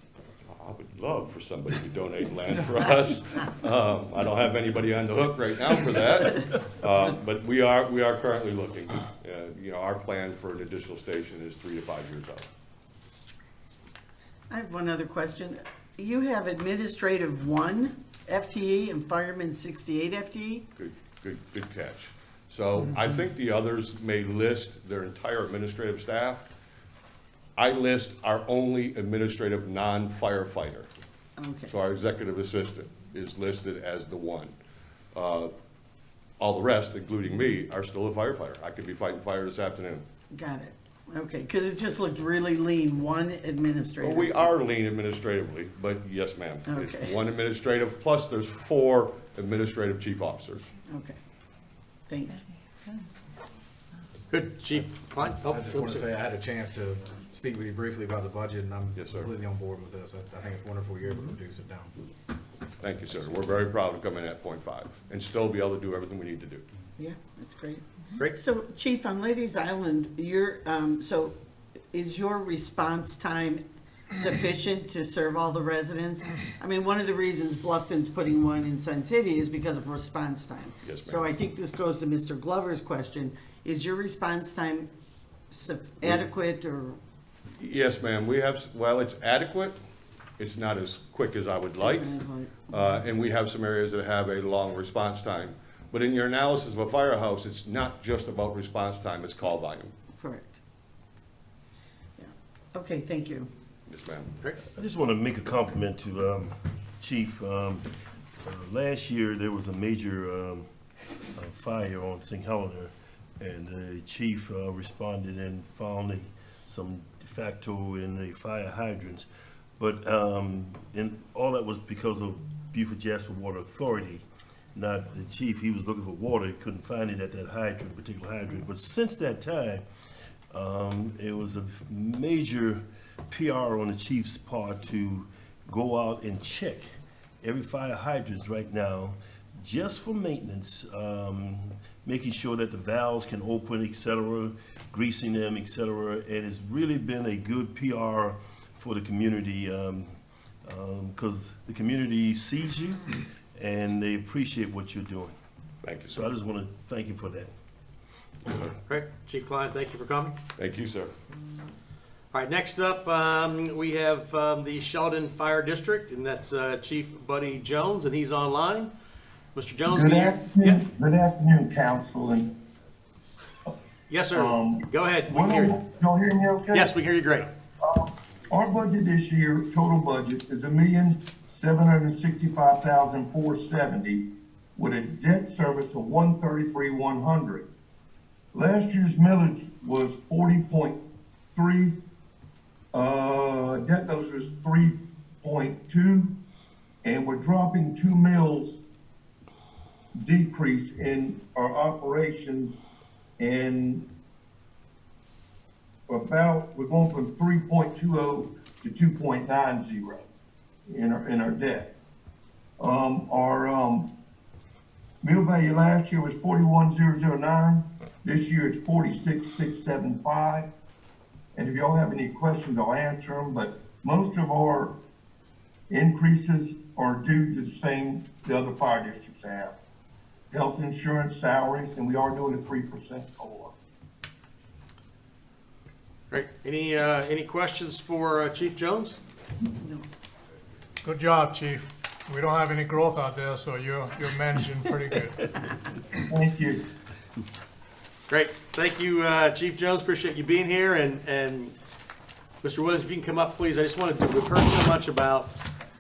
I would love for somebody to donate land for us. I don't have anybody on the hook right now for that, but we are currently looking. You know, our plan for an additional station is 3 to 5 years out. I have one other question. You have administrative 1 FTE and fireman 68 FTE? Good catch. So I think the others may list their entire administrative staff. I list our only administrative non-firefighter. Okay. So our executive assistant is listed as the 1. All the rest, including me, are still a firefighter. I could be fighting fire this afternoon. Got it. Okay, because it just looked really lean, 1 administrative. Well, we are lean administratively, but yes, ma'am. Okay. It's 1 administrative, plus there's 4 administrative chief officers. Okay, thanks. Good, Chief Klein? Oh, I just want to say I had a chance to speak with you briefly about the budget, and I'm Yes, sir. completely on board with this. I think it's wonderful you're able to reduce it down. Thank you, sir. We're very proud to come in at 0.5 and still be able to do everything we need to do. Yeah, that's great. Great. So, Chief, on Ladies Island, so is your response time sufficient to serve all the residents? I mean, one of the reasons Bluffton's putting one in Sun City is because of response time. Yes, ma'am. So I think this goes to Mr. Glover's question. Is your response time adequate or? Yes, ma'am. We have, well, it's adequate. It's not as quick as I would like. And we have some areas that have a long response time. But in your analysis of a firehouse, it's not just about response time, it's call volume. Correct. Yeah. Okay, thank you. Yes, ma'am. Great. I just want to make a compliment to Chief. Last year, there was a major fire on St. Helena, and the chief responded and found some de facto in the fire hydrants. But and all that was because of Beaufort Jasper Water Authority, not the chief. He was looking for water, he couldn't find it at that hydrant, particular hydrant. But since that time, it was a major PR on the chief's part to go out and check every fire hydrant right now, just for maintenance, making sure that the valves can open, etc., greasing them, etc. And it's really been a good PR for the community, because the community sees you and they appreciate what you're doing. Thank you, So sir. I just want to thank you for that. Great. Chief Klein, thank you for coming. Thank you, sir. All right, next up, we have the Sheldon Fire District, and that's Chief Buddy Jones, and he's online. Mr. Jones? Good can you- afternoon, good afternoon, Council, and Yes, sir. Go ahead. We one can hear of, you. y'all hear me okay? Yes, we can hear you great. Our budget this year, total budget, is $1,765,470, with a debt service of $133,100. Last year's millage was 40.3, debt notice was 3.2, and we're dropping 2 mills decrease in our operations, and we're going from 3.20 to 2.90 in our debt. Our mill value last year was 41,009. This year it's 46,675. And if y'all have any questions, I'll answer them. But most of our increases are due to the other fire districts have. Health insurance, salaries, and we are doing a 3% COLA. Great. Any questions for Chief Jones? Good job, Chief. We don't have any growth out there, so you're managing pretty good. Thank you. Great. Thank you, Chief Jones. Appreciate you being here. And Mr. Williams, if you can come up, please. I just wanted to, we've heard so much about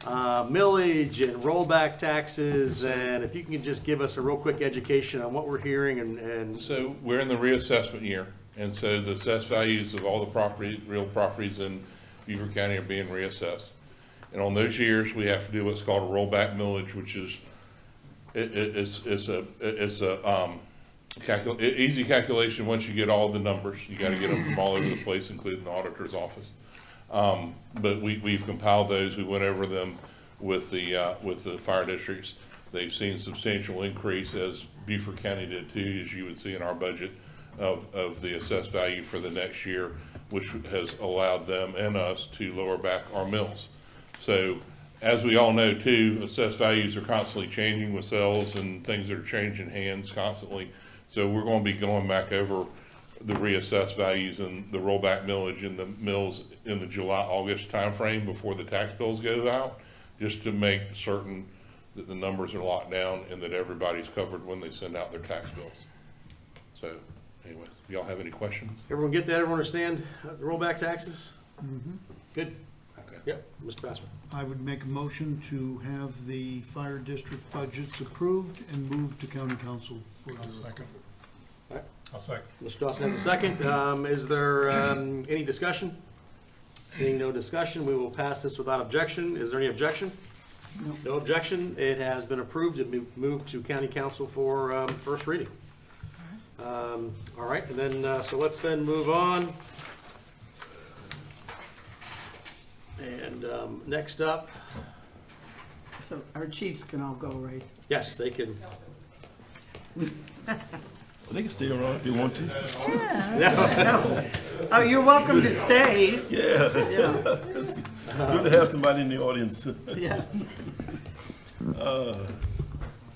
millage and rollback taxes, and if you can just give us a real quick education on what we're hearing and So we're in the reassessment year, and so the assessed values of all the property, real properties in Beaufort County are being reassessed. And on those years, we have to do what's called a rollback millage, which is, it's a easy calculation once you get all the numbers. You gotta get them from all over the place, including the auditor's office. But we've compiled those, we went over them with the fire districts. They've seen substantial increase, as Beaufort County did too, as you would see in our budget, of the assessed value for the next year, which has allowed them and us to lower back our mills. So, as we all know too, assessed values are constantly changing with sales and things that are changing hands constantly. So we're gonna be going back over the reassessed values and the rollback millage in the mills in the July, August timeframe before the tax bills go out, just to make certain that the numbers are locked down and that everybody's covered when they send out their tax bills. So, anyways, y'all have any questions? everyone get that? Everyone understand the rollback taxes? Good? Okay. Yep, Mr. Bassman. I would make a motion to have the fire district budgets approved and moved to county council. I'll second. All right. I'll second. Mr. Dawson has a second. Is there any discussion? Seeing no discussion, we will pass this without objection. Is there any objection? No objection. It has been approved and moved to county council for first reading. All right, and then, so let's then move on. And next up, So our chiefs can all go, right? yes, they can. They can stay around if they want to. No. Oh, you're welcome to stay. Yeah. Yeah, It's good to have somebody in the audience. yeah.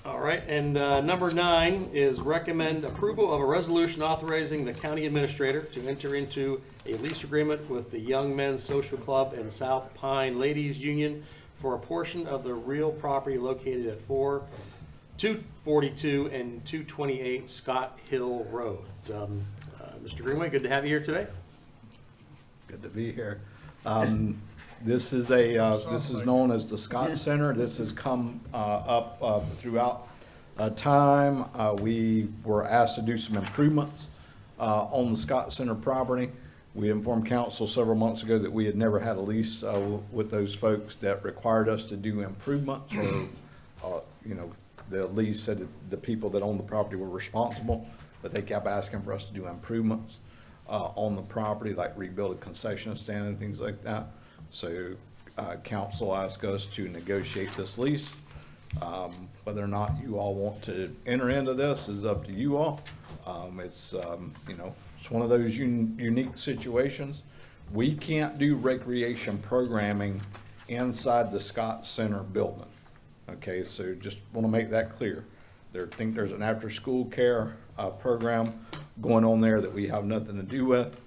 All right, and number 9 is recommend approval of a resolution authorizing the county administrator to enter into a lease agreement with the Young Men's Social Club and South Pine Ladies Union for a portion of the real property located at 242 and 228 Scott Hill Road. Mr. Greenway, good to have you here today. Good to be here. This is known as the Scott Center. This has come up throughout time. We were asked to do some improvements on the Scott Center property. We informed council several months ago that we had never had a lease with those folks that required us to do improvements, or the lease said that the people that owned the property were responsible, but they kept asking for us to do improvements on the property, like rebuild a concession stand and things like that. So council asked us to negotiate this lease. Whether or not you all want to enter into this is up to you all. It's one of those unique situations. We can't do recreation programming inside the Scott Center building. Okay, so just want to make that clear. There's an after-school care program going on there that we have nothing to do with,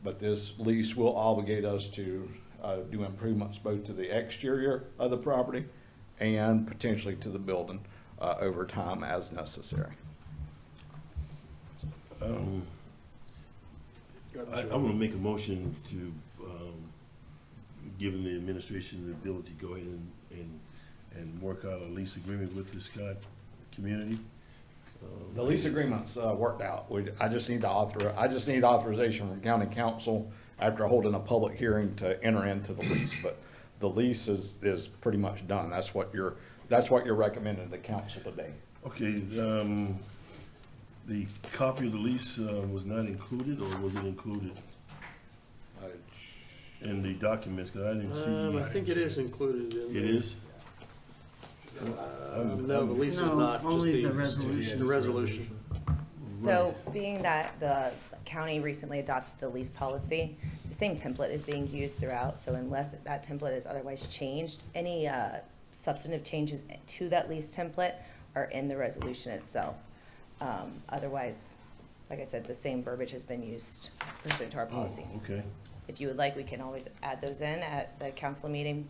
but this lease will obligate us to do improvements both to the exterior of the property and potentially to the building over time as necessary. I want to make a motion to, giving the administration the ability to go ahead and work out a lease agreement with the Scott community. The lease agreement's worked out. I just need authorization from county council after holding a public hearing to enter into the lease, but the lease is pretty much done. That's what you're recommending to council today. Okay, the copy of the lease was not included, or was it included in the documents? Because I didn't see. I think it is included in It is? No, the lease is No, not, just only the the resolution. The resolution. So being that the county recently adopted the lease policy, the same template is being used throughout. So unless that template is otherwise changed, any substantive changes to that lease template are in the resolution itself. Otherwise, like I said, the same verbiage has been used pursuant to our policy. Oh, okay. If you would like, we can always add those in at the council meeting,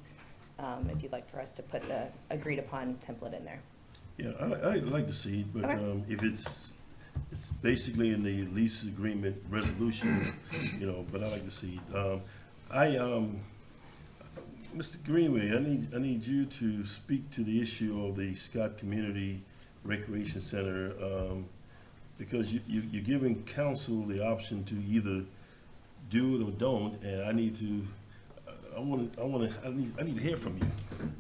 if you'd like for us to put the agreed upon template in there. Yeah, I'd like to see it, but Okay. if it's basically in the lease agreement resolution, but I like to see it. Mr. Greenway, I need you to speak to the issue of the Scott Community Recreation Center, because you're giving council the option to either do it or don't, and I need to hear from you.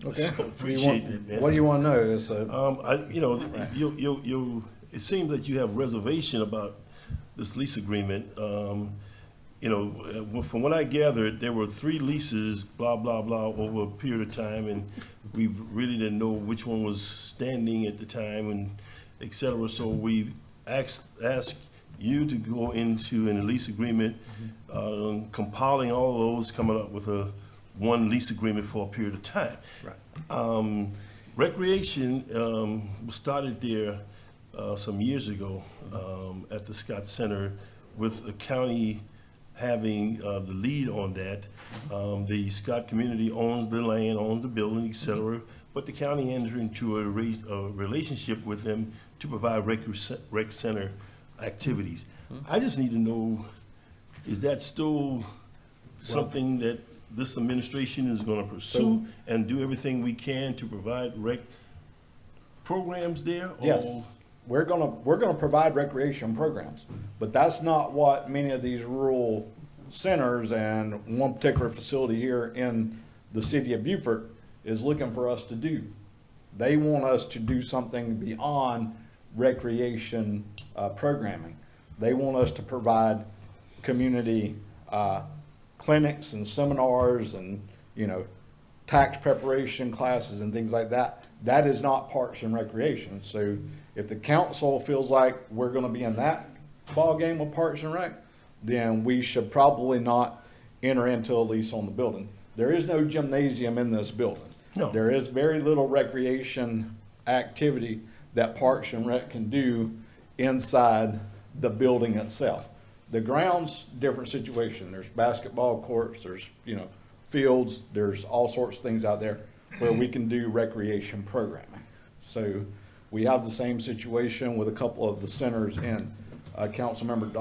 Okay. So appreciate that, man. What do you want to know? Is, it seems that you have reservation about this lease agreement. From what I gathered, there were 3 leases, blah, blah, blah, over a period of time, and we really didn't know which one was standing at the time, and et cetera. So we asked you to go into a lease agreement, compiling all of those, coming up with one lease agreement for a period of time. Right. Recreation was started there some years ago at the Scott Center, with the county having the lead on that. The Scott community owns the land, owns the building, et cetera, but the county entered into a relationship with them to provide rec center activities. I just need to know, is that still something that this administration is going to pursue and do everything we can to provide rec programs there? yes, we're gonna provide recreation programs, but that's not what many of these rural centers and one particular facility here in the city of Beaufort is looking for us to do. They want us to do something beyond recreation programming. They want us to provide community clinics and seminars and, tax preparation classes and things like that. That is not Parks and Recreation. So if the council feels like we're gonna be in that ballgame with Parks and Rec, then we should probably not enter into a lease on the building. There is no gymnasium in this building. No. There is very little recreation activity that Parks and Rec can do inside the building itself. The grounds, different situation. There's basketball courts, there's, fields, there's all sorts of things out there where we can do recreation programming. So we have the same situation with a couple of the centers in Councilmember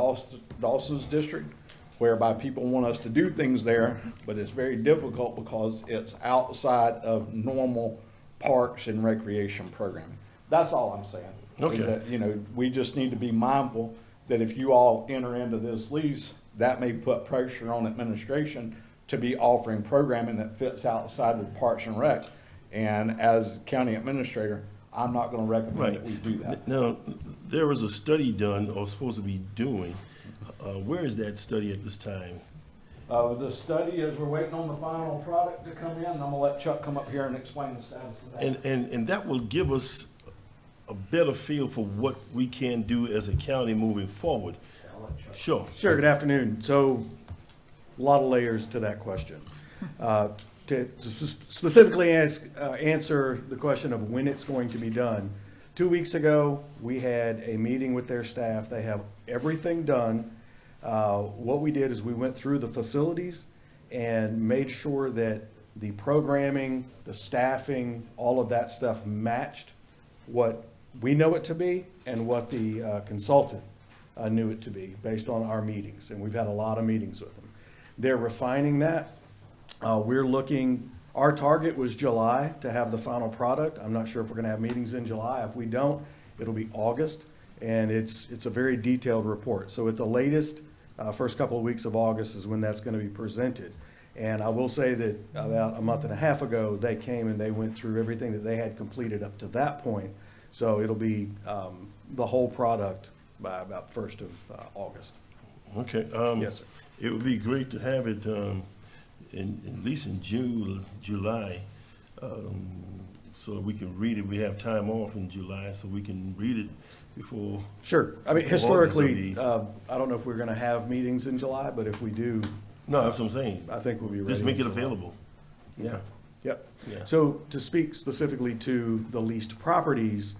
Dawson's district, whereby people want us to do things there, but it's very difficult because it's outside of normal parks and recreation programming. That's all I'm saying. Okay. Is that, we just need to be mindful that if you all enter into this lease, that may put pressure on administration to be offering programming that fits outside of the Parks and Rec. And as county administrator, I'm not gonna recommend that we do that. Now, there was a study done, or supposed to be doing. Where is that study at this time? The study is, we're waiting on the final product to come in, and I'm gonna let Chuck come up here and explain the status of that. And that will give us a better feel for what we can do as a county moving forward. Sure. Sure, good afternoon. So, a lot of layers to that question. To specifically answer the question of when it's going to be done, 2 weeks ago, we had a meeting with their staff. They have everything done. What we did is we went through the facilities and made sure that the programming, the staffing, all of that stuff matched what we know it to be and what the consultant knew it to be based on our meetings. And we've had a lot of meetings with them. They're refining that. We're looking, our target was July to have the final product. I'm not sure if we're gonna have meetings in July. If we don't, it'll be August. And it's a very detailed report. So at the latest, first couple of weeks of August is when that's gonna be presented. And I will say that about a month and a half ago, they came and they went through everything that they had completed up to that point. So it'll be the whole product by about 1st of August. Okay. Yes, sir. It would be great to have it at least in July, so that we can read it. We have time off in July, so we can read it before. Sure. I mean, before August will historically, be- I don't know if we're gonna have meetings in July, but if we do, No, that's what I'm saying. I think we'll be ready. Just make in it July. available. Yeah. Yep. Yeah. So to speak specifically to the leased properties,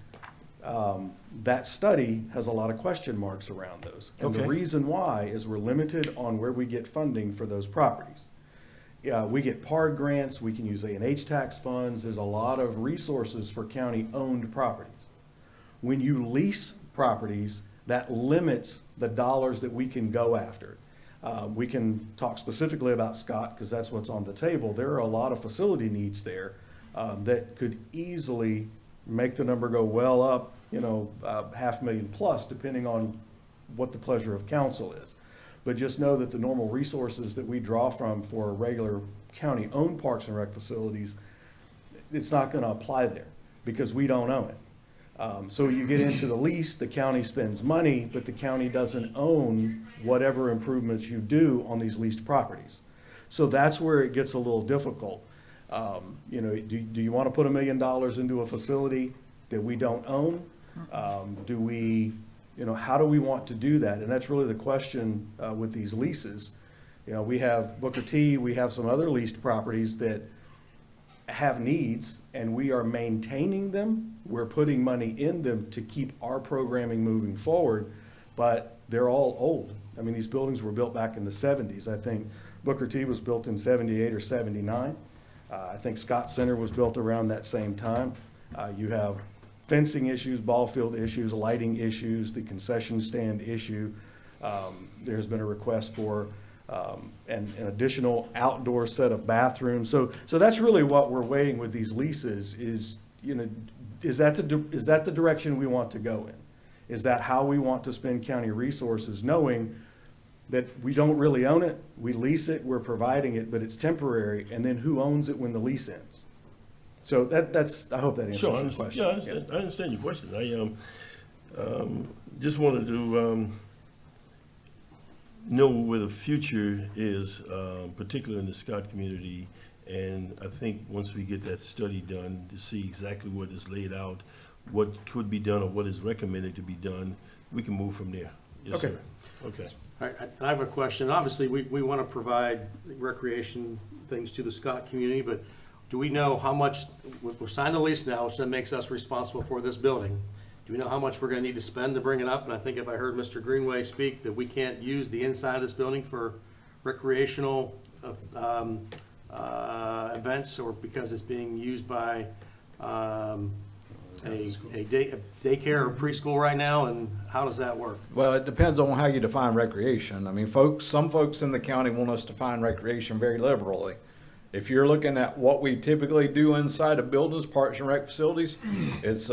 that study has a lot of question marks around those. And the Okay. reason why is we're limited on where we get funding for those properties. We get PARD grants, we can use A&H tax funds, there's a lot of resources for county-owned properties. When you lease properties, that limits the dollars that we can go after. We can talk specifically about Scott because that's what's on the table. There are a lot of facility needs there that could easily make the number go well up, $500,000 plus, depending on what the pleasure of council is. But just know that the normal resources that we draw from for regular county-owned parks and rec facilities, it's not going to apply there because we don't own it. So you get into the lease, the county spends money, but the county doesn't own whatever improvements you do on these leased properties. So that's where it gets a little difficult. Do you want to put $1 million into a facility that we don't own? How do we want to do that? And that's really the question with these leases. We have Booker T, we have some other leased properties that have needs, and we are maintaining them. We're putting money in them to keep our programming moving forward, but they're all old. I mean, these buildings were built back in the 70s. I think Booker T was built in 78 or 79. I think Scott Center was built around that same time. You have fencing issues, ball field issues, lighting issues, the concession stand issue. There's been a request for an additional outdoor set of bathrooms. So that's really what we're weighing with these leases is that the direction we want to go in? Is that how we want to spend county resources, knowing that we don't really own it, we lease it, we're providing it, but it's temporary, and then who owns it when the lease ends? So that's, I hope that answers your question. Yeah, I understand your question. I just wanted to know where the future is, particularly in the Scott community. And I think once we get that study done to see exactly what is laid out, what could be done or what is recommended to be done, we can move from there. Yes, Okay. sir. Okay. All right, I have a question. Obviously, we want to provide recreation things to the Scott community, but do we know how much, we've signed the lease now, which then makes us responsible for this building. Do we know how much we're going to need to spend to bring it up? And I think if I heard Mr. Greenway speak, that we can't use the inside of this building for recreational events, or because it's being used by a daycare or preschool right now, and how does that work? Well, it depends on how you define recreation. I mean, some folks in the county want us to define recreation very liberally. If you're looking at what we typically do inside of buildings, parks and rec facilities, it's,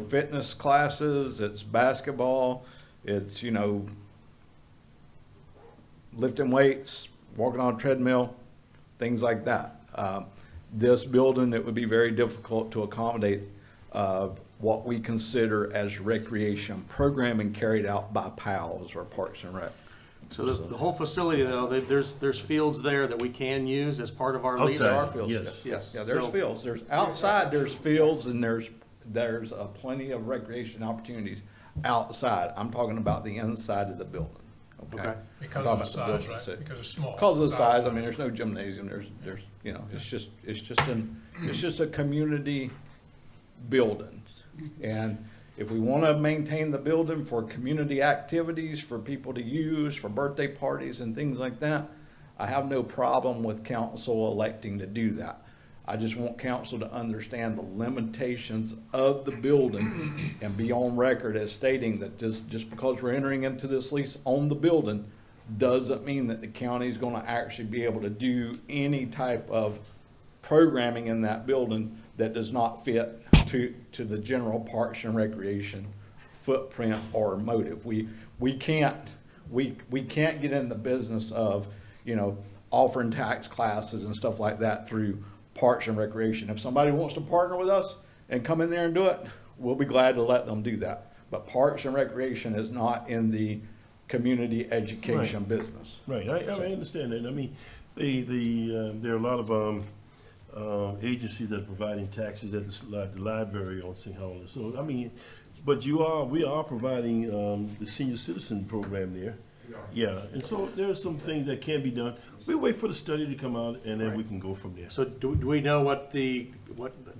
fitness classes, it's basketball, it's, lifting weights, walking on a treadmill, things like that. This building, it would be very difficult to accommodate what we consider as recreation programming carried out by PALs or Parks and Rec. So the whole facility, though, there's fields there that we can use as part of our lease? There are fields. Yes. Yes. Yeah, there's fields. There's outside, there's fields, and there's plenty of recreation opportunities outside. I'm talking about the inside of the building. Okay. Because I'm of the talking about size, building right? itself. Because it's small. Because of the size, I mean, there's no gymnasium, there's, it's just a community building. And if we want to maintain the building for community activities, for people to use, for birthday parties and things like that, I have no problem with council electing to do that. I just want council to understand the limitations of the building and be on record as stating that just because we're entering into this lease on the building doesn't mean that the county is going to actually be able to do any type of programming in that building that does not fit to the general parks and recreation footprint or motive. We can't get in the business of, offering tax classes and stuff like that through parks and recreation. If somebody wants to partner with us and come in there and do it, we'll be glad to let them do that. But parks and recreation is not in the community education business. Right, I understand that. I mean, there are a lot of agencies that are providing taxes at the library on St. Helens. So, I mean, but we are providing the senior citizen program there. Yeah, and so there's some things that can be done. We wait for the study to come out, and then we can go from there. So do we know what the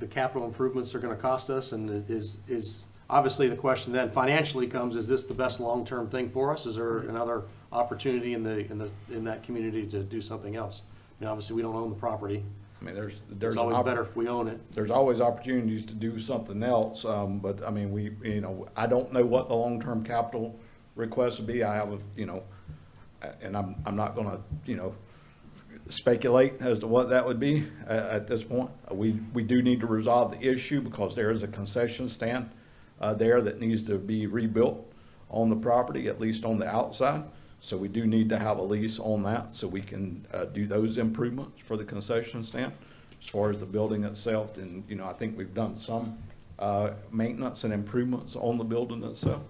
capital improvements are going to cost us? And is obviously the question then financially comes, is this the best long-term thing for us? Is there another opportunity in that community to do something else? I mean, obviously we don't own the property. I mean, there's It's always better if we own it. There's always opportunities to do something else, but I mean, I don't know what the long-term capital request would be. I have and I'm not gonna, speculate as to what that would be at this point. We do need to resolve the issue because there is a concession stand there that needs to be rebuilt on the property, at least on the outside. So we do need to have a lease on that so we can do those improvements for the concession stand. As far as the building itself, then, I think we've done some maintenance and improvements on the building itself.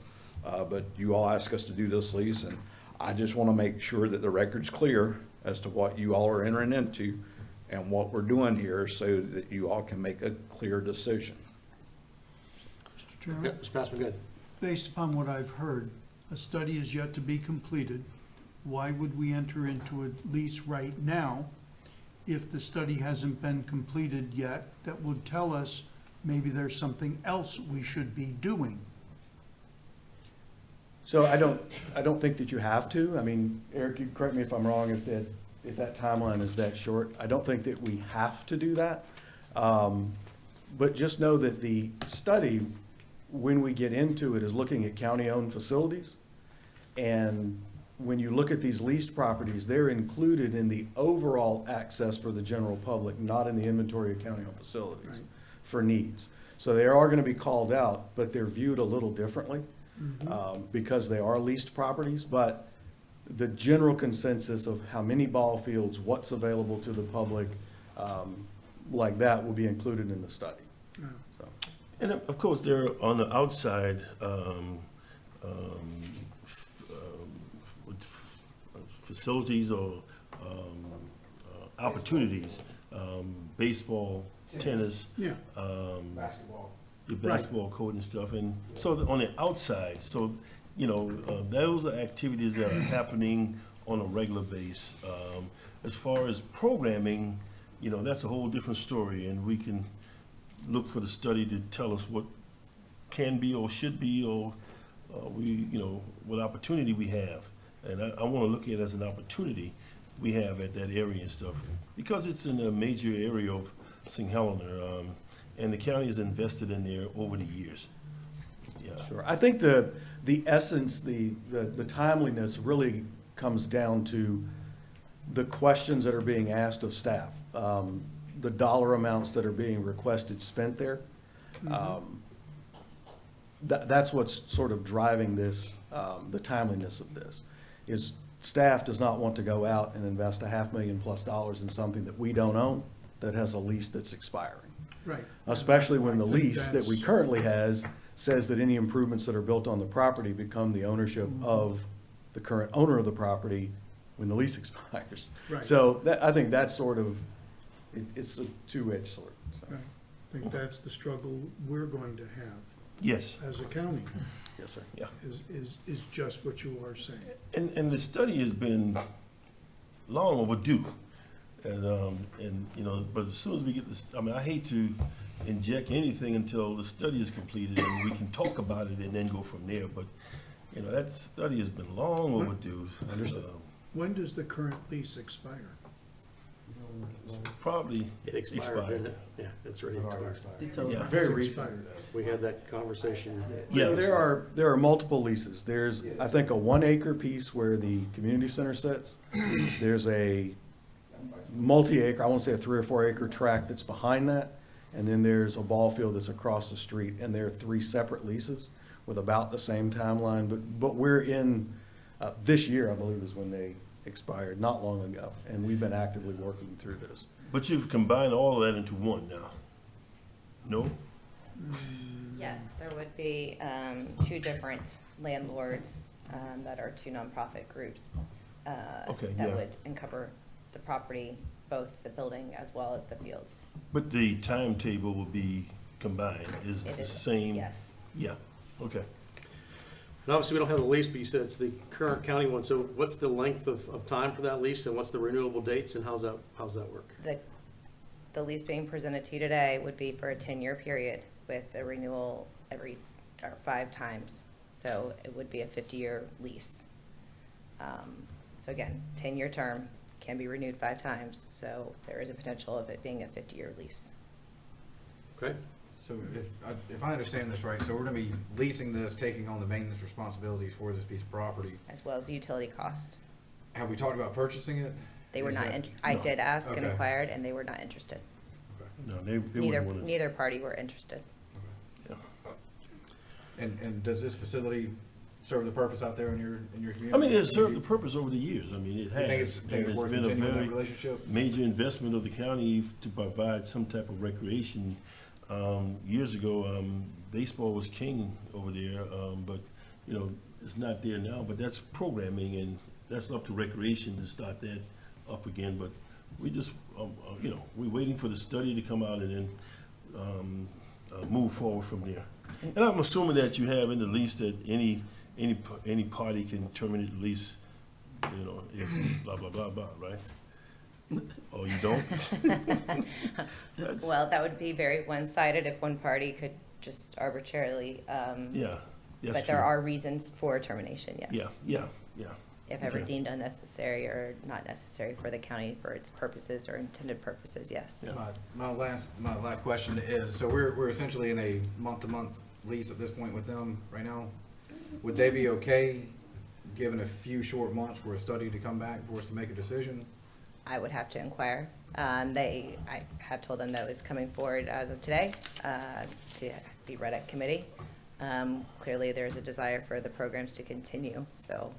But you all asked us to do this lease, and I just want to make sure that the record's clear as to what you all are entering into and what we're doing here so that you all can make a clear decision. Mr. Yeah, Chairman, Mr. Passman, good. based upon what I've heard, a study is yet to be completed. Why would we enter into a lease right now if the study hasn't been completed yet that would tell us maybe there's something else we should be doing? So I don't think that you have to. I mean, Eric, you correct me if I'm wrong, if that timeline is that short. I don't think that we have to do that. But just know that the study, when we get into it, is looking at county-owned facilities. And when you look at these leased properties, they're included in the overall access for the general public, not in the inventory of county-owned facilities for needs. So they are gonna be called out, but they're viewed a little differently. Because they are leased properties, but the general consensus of how many ball fields, what's available to the public, like that will be included in the study. So, And of course, there are on the outside, facilities or opportunities, baseball, tennis. Yeah. Basketball. The basketball court and stuff, and so on the outside, so, those are activities that are happening on a regular basis. As far as programming, that's a whole different story, and we can look for the study to tell us what can be or should be, or what opportunity we have. And I want to look at it as an opportunity we have at that area and stuff, because it's in a major area of St. Helena, and the county has invested in there over the years. Yeah. sure. I think the essence, the timeliness really comes down to the questions that are being asked of staff, the dollar amounts that are being requested spent there. That's what's sort of driving this, the timeliness of this, is staff does not want to go out and invest $500,000+ in something that we don't own, that has a lease that's expiring. Right. Especially when the I think lease that we that's- currently has says that any improvements that are built on the property become the ownership of the current owner of the property when the lease expires. Right. So I think that's sort of, it's a two-edged sword. So, Right. I think that's the struggle we're going to have Yes, as a county, yes, sir. yeah. is just what you are saying. And the study has been long overdue. But as soon as we get this, I hate to inject anything until the study is completed and we can talk about it and then go from there. But, that study has been long overdue. When does the current lease expire? Probably It expired, didn't it? Yeah, it's already expired. It's Yeah. over. Very It's recent. expired. We had that conversation. Yeah. So there are multiple leases. There's, I think, a 1 acre piece where the community center sits. There's a multi-acre, I won't say a 3 or 4 acre tract that's behind that. And then there's a ball field that's across the street, and there are 3 separate leases with about the same timeline. But we're in, this year, I believe, is when they expired, not long ago. And we've been actively working through this. But you've combined all of that into one now. No? Yes, there would be 2 different landlords that are 2 nonprofit groups Okay, that yeah. would encumber the property, both the building as well as the fields. But the timetable will be combined, is It the is, same? yes. Yeah, okay. And obviously, we don't have the lease, but you said it's the current county one, so what's the length of time for that lease, and what's the renewable dates, and how's that work? The lease being presented to you today would be for a 10-year period with a renewal every, or 5 times. So it would be a 50-year lease. So again, 10-year term, can be renewed 5 times, so there is a potential of it being a 50-year lease. Okay? So if I understand this right, so we're gonna be leasing this, taking on the maintenance responsibilities for this piece of property. As well as the utility cost. have we talked about purchasing it? They were Is not, that- I did ask and Okay. inquired, and they were not interested. No, they Neither, wouldn't want to. neither party were interested. And does this facility serve the purpose out there in your community? I mean, it served the purpose over the years. I mean, it has. think it's And worth been a continuing that very relationship? major investment of the county to provide some type of recreation. Years ago, baseball was king over there, but, you know, it's not there now. But that's programming, and that's up to recreation to start that up again. But we just, you know, we're waiting for the study to come out and then move forward from there. And I'm assuming that you have in the lease that any party can terminate the lease, you know, if blah, blah, blah, blah, right? Oh, you don't? That's- Well, that would be very one-sided if one party could just arbitrarily, Yeah, that's but there true. are reasons for termination, yes. Yeah. If ever Okay. deemed unnecessary or not necessary for the county for its purposes or intended purposes, yes. Yeah. My last question is, so we're essentially in a month-to-month lease at this point with them right now. Would they be okay, given a few short months for a study to come back for us to make a decision? I would have to inquire. I have told them that it was coming forward as of today, to be read at committee. Clearly, there's a desire for the programs to continue, so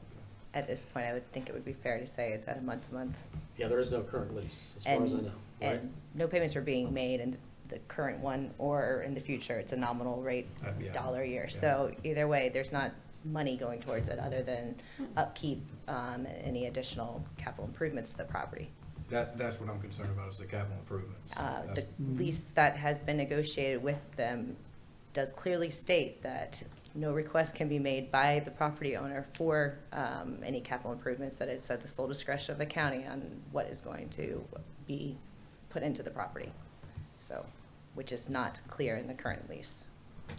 at this point, I would think it would be fair to say it's at a month-to-month. Yeah, there is no current lease, as far as I know, right? And no payments are being made in the current one or in the future. It's a nominal rate, Yeah. dollar a year. Yeah. So either way, there's not money going towards it other than upkeep, and any additional capital improvements to the property. That's what I'm concerned about, is the capital improvements. The That's- lease that has been negotiated with them does clearly state that no request can be made by the property owner for any capital improvements, that it's at the sole discretion of the county on what is going to be put into the property. So, which is not clear in the current lease.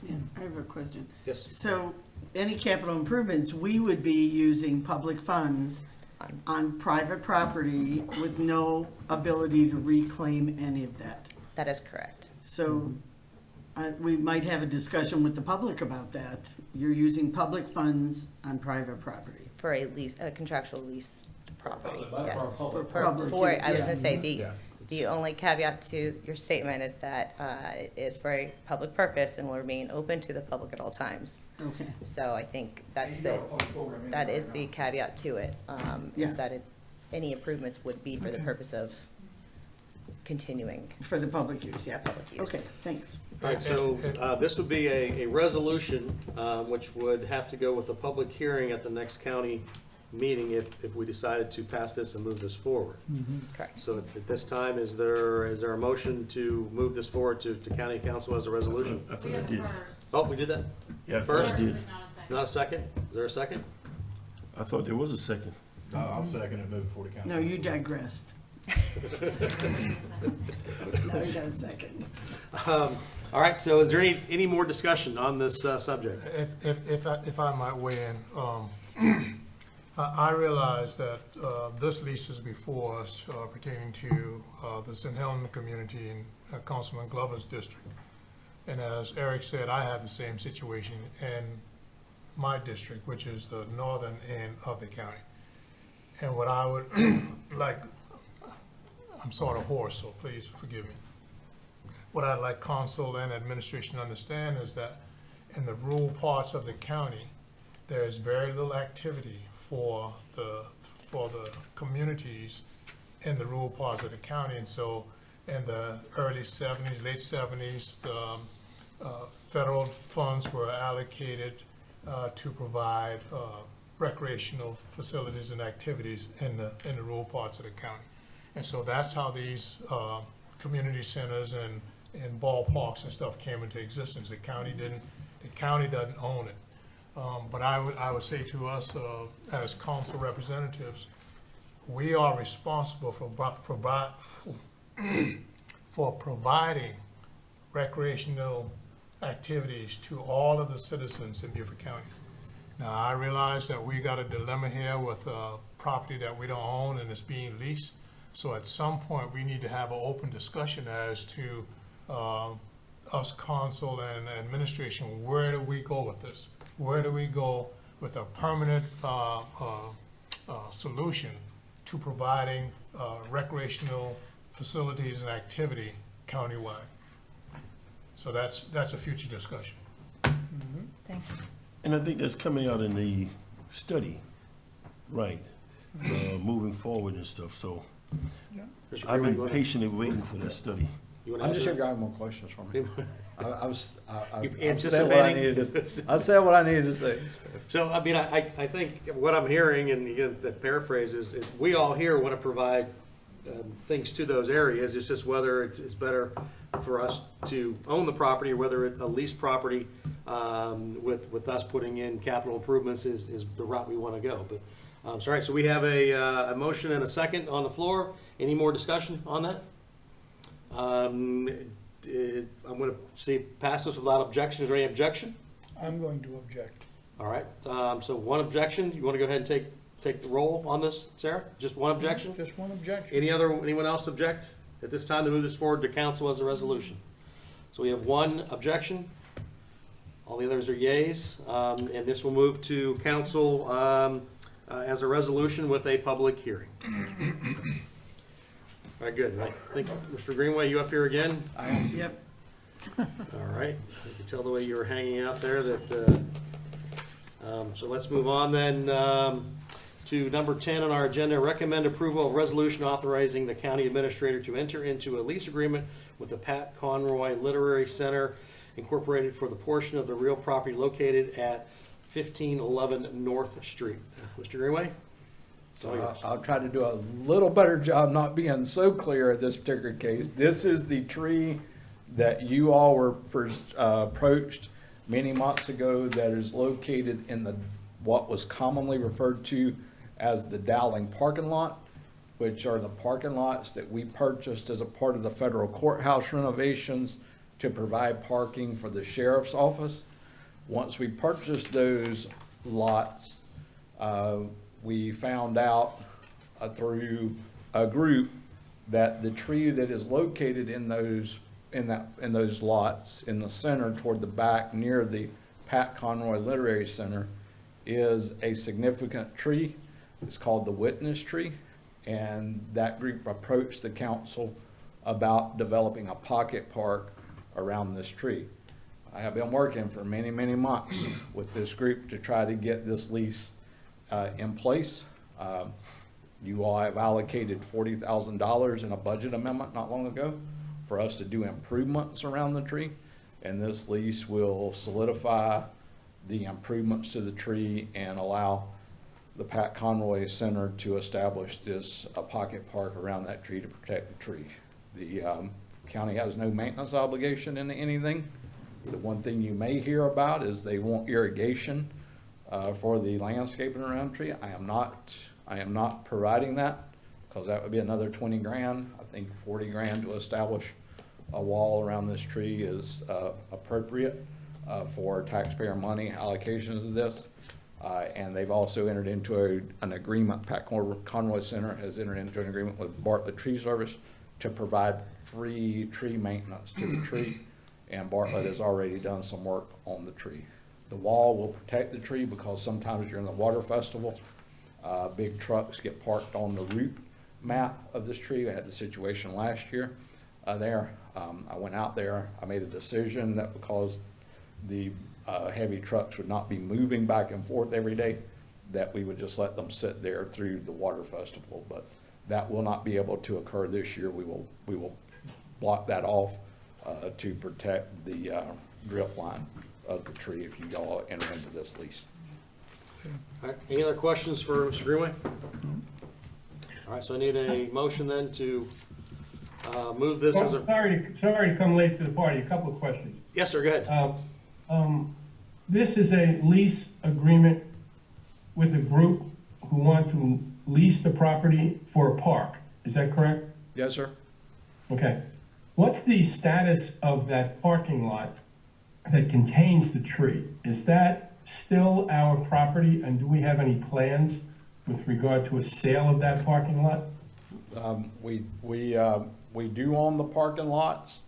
Yeah, I have a question. Yes. So, any capital improvements, we would be using public funds on private property with no ability to reclaim any of that. That is correct. So, we might have a discussion with the public about that. You're using public funds on private property. For a lease, a contractual lease property, yes. For public, For, I was yeah. gonna say, Yeah. the only caveat to your statement is that it is for a public purpose and will remain open to the public at all times. Okay, So I think that is the caveat to it, Yeah. is that any improvements would be for the purpose of continuing for the public use, yeah. public use. Okay, thanks. All right, so this would be a resolution, which would have to go with a public hearing at the next county meeting if we decided to pass this and move this forward. Correct. So at this time, is there a motion to move this forward to county council as a resolution? I thought I did. Oh, we did that? Yeah, I thought First? I did. Not a second? Is there a second? I thought there was a second. I'll second it, move before the county. No, you council. digressed. Now you got a second. All right, so is there any more discussion on this subject? If I might weigh in, I realize that this lease is before us pertaining to the St. Helena community in Councilman Glover's district. And as Eric said, I had the same situation in my district, which is the northern end of the county. And what I would like, I'm sort of hoarse, so please forgive me. What I'd like council and administration to understand is that in the rural parts of the county, there is very little activity for the communities in the rural parts of the county. And so in the early 70s, late 70s, the federal funds were allocated to provide recreational facilities and activities in the rural parts of the county. And so that's how these community centers and ballparks and stuff came into existence. The county doesn't own it. But I would say to us, as council representatives, we are responsible for providing recreational activities to all of the citizens in Beaufort County. Now, I realize that we got a dilemma here with property that we don't own and it's being leased. So at some point, we need to have an open discussion as to us council and administration, where do we go with this? Where do we go with a permanent solution to providing recreational facilities and activity countywide. So that's a future discussion. Thank you. And I think that's coming out in the study, right, moving forward and stuff, so Mr. I've Greenway, been go ahead. patiently waiting for that study. You wanna I'm just answer here if you have more questions for me. I've said what I needed to, I said what I needed to say. So, I mean, I think what I'm hearing, and again, the paraphrase is we all here want to provide things to those areas. It's just whether it's better for us to own the property or whether it's a leased property with us putting in capital improvements is the route we want to go. But, sorry, so we have a motion and a second on the floor. Any more discussion on that? I'm going to see pass this without objection. Is there any objection? I'm going to object. All right, so one objection. You want to go ahead and take the roll on this, Sarah? Just one objection? Just one objection. Anyone else object at this time to move this forward to council as a resolution? So we have one objection. All the others are yays, and this will move to council as a resolution with a public hearing. All right, good. I think, Mr. Greenway, you up here again? Yep. All right. I can tell the way you were hanging out there that, so let's move on then to number 10 on our agenda. Recommend approval of resolution authorizing the county administrator to enter into a lease agreement with the Pat Conroy Literary Center Incorporated for the portion of the real property located at 1511 North Street. Mr. Greenway? So I'll try to do a little better job not being so clear at this particular case. This is the tree that you all were approached many months ago that is located in the what was commonly referred to as the Dowling parking lot, which are the parking lots that we purchased as a part of the federal courthouse renovations to provide parking for the sheriff's office. Once we purchased those lots, we found out through a group that the tree that is located in those lots in the center toward the back near the Pat Conroy Literary Center is a significant tree. It's called the witness tree, and that group approached the council about developing a pocket park around this tree. I have been working for many, many months with this group to try to get this lease in place. You all have allocated $40,000 in a budget amendment not long ago for us to do improvements around the tree, and this lease will solidify the improvements to the tree and allow the Pat Conroy Center to establish this pocket park around that tree to protect the tree. The county has no maintenance obligation into anything. The one thing you may hear about is they want irrigation for the landscaping around the tree. I am not providing that because that would be another 20 grand. I think 40 grand to establish a wall around this tree is appropriate for taxpayer money allocations of this. And they've also entered into an agreement, Pat Conroy Center has entered into an agreement with Bartlett Tree Service to provide free tree maintenance to the tree. And Bartlett has already done some work on the tree. The wall will protect the tree because sometimes during the water festival, big trucks get parked on the route map of this tree. I had the situation last year there. I went out there, I made a decision that because the heavy trucks would not be moving back and forth every day, that we would just let them sit there through the water festival. But that will not be able to occur this year. We will block that off to protect the drip line of the tree if you all enter into this lease. All right, any other questions for Mr. Greenway? All right, so I need a motion then to move this as a... Sorry to come late to the party. A couple of questions. Yes, sir, go ahead. This is a lease agreement with a group who want to lease the property for a park. Is that correct? Yes, sir. Okay. What's the status of that parking lot that contains the tree? Is that still our property, and do we have any plans with regard to a sale of that parking lot? We do own the parking lots,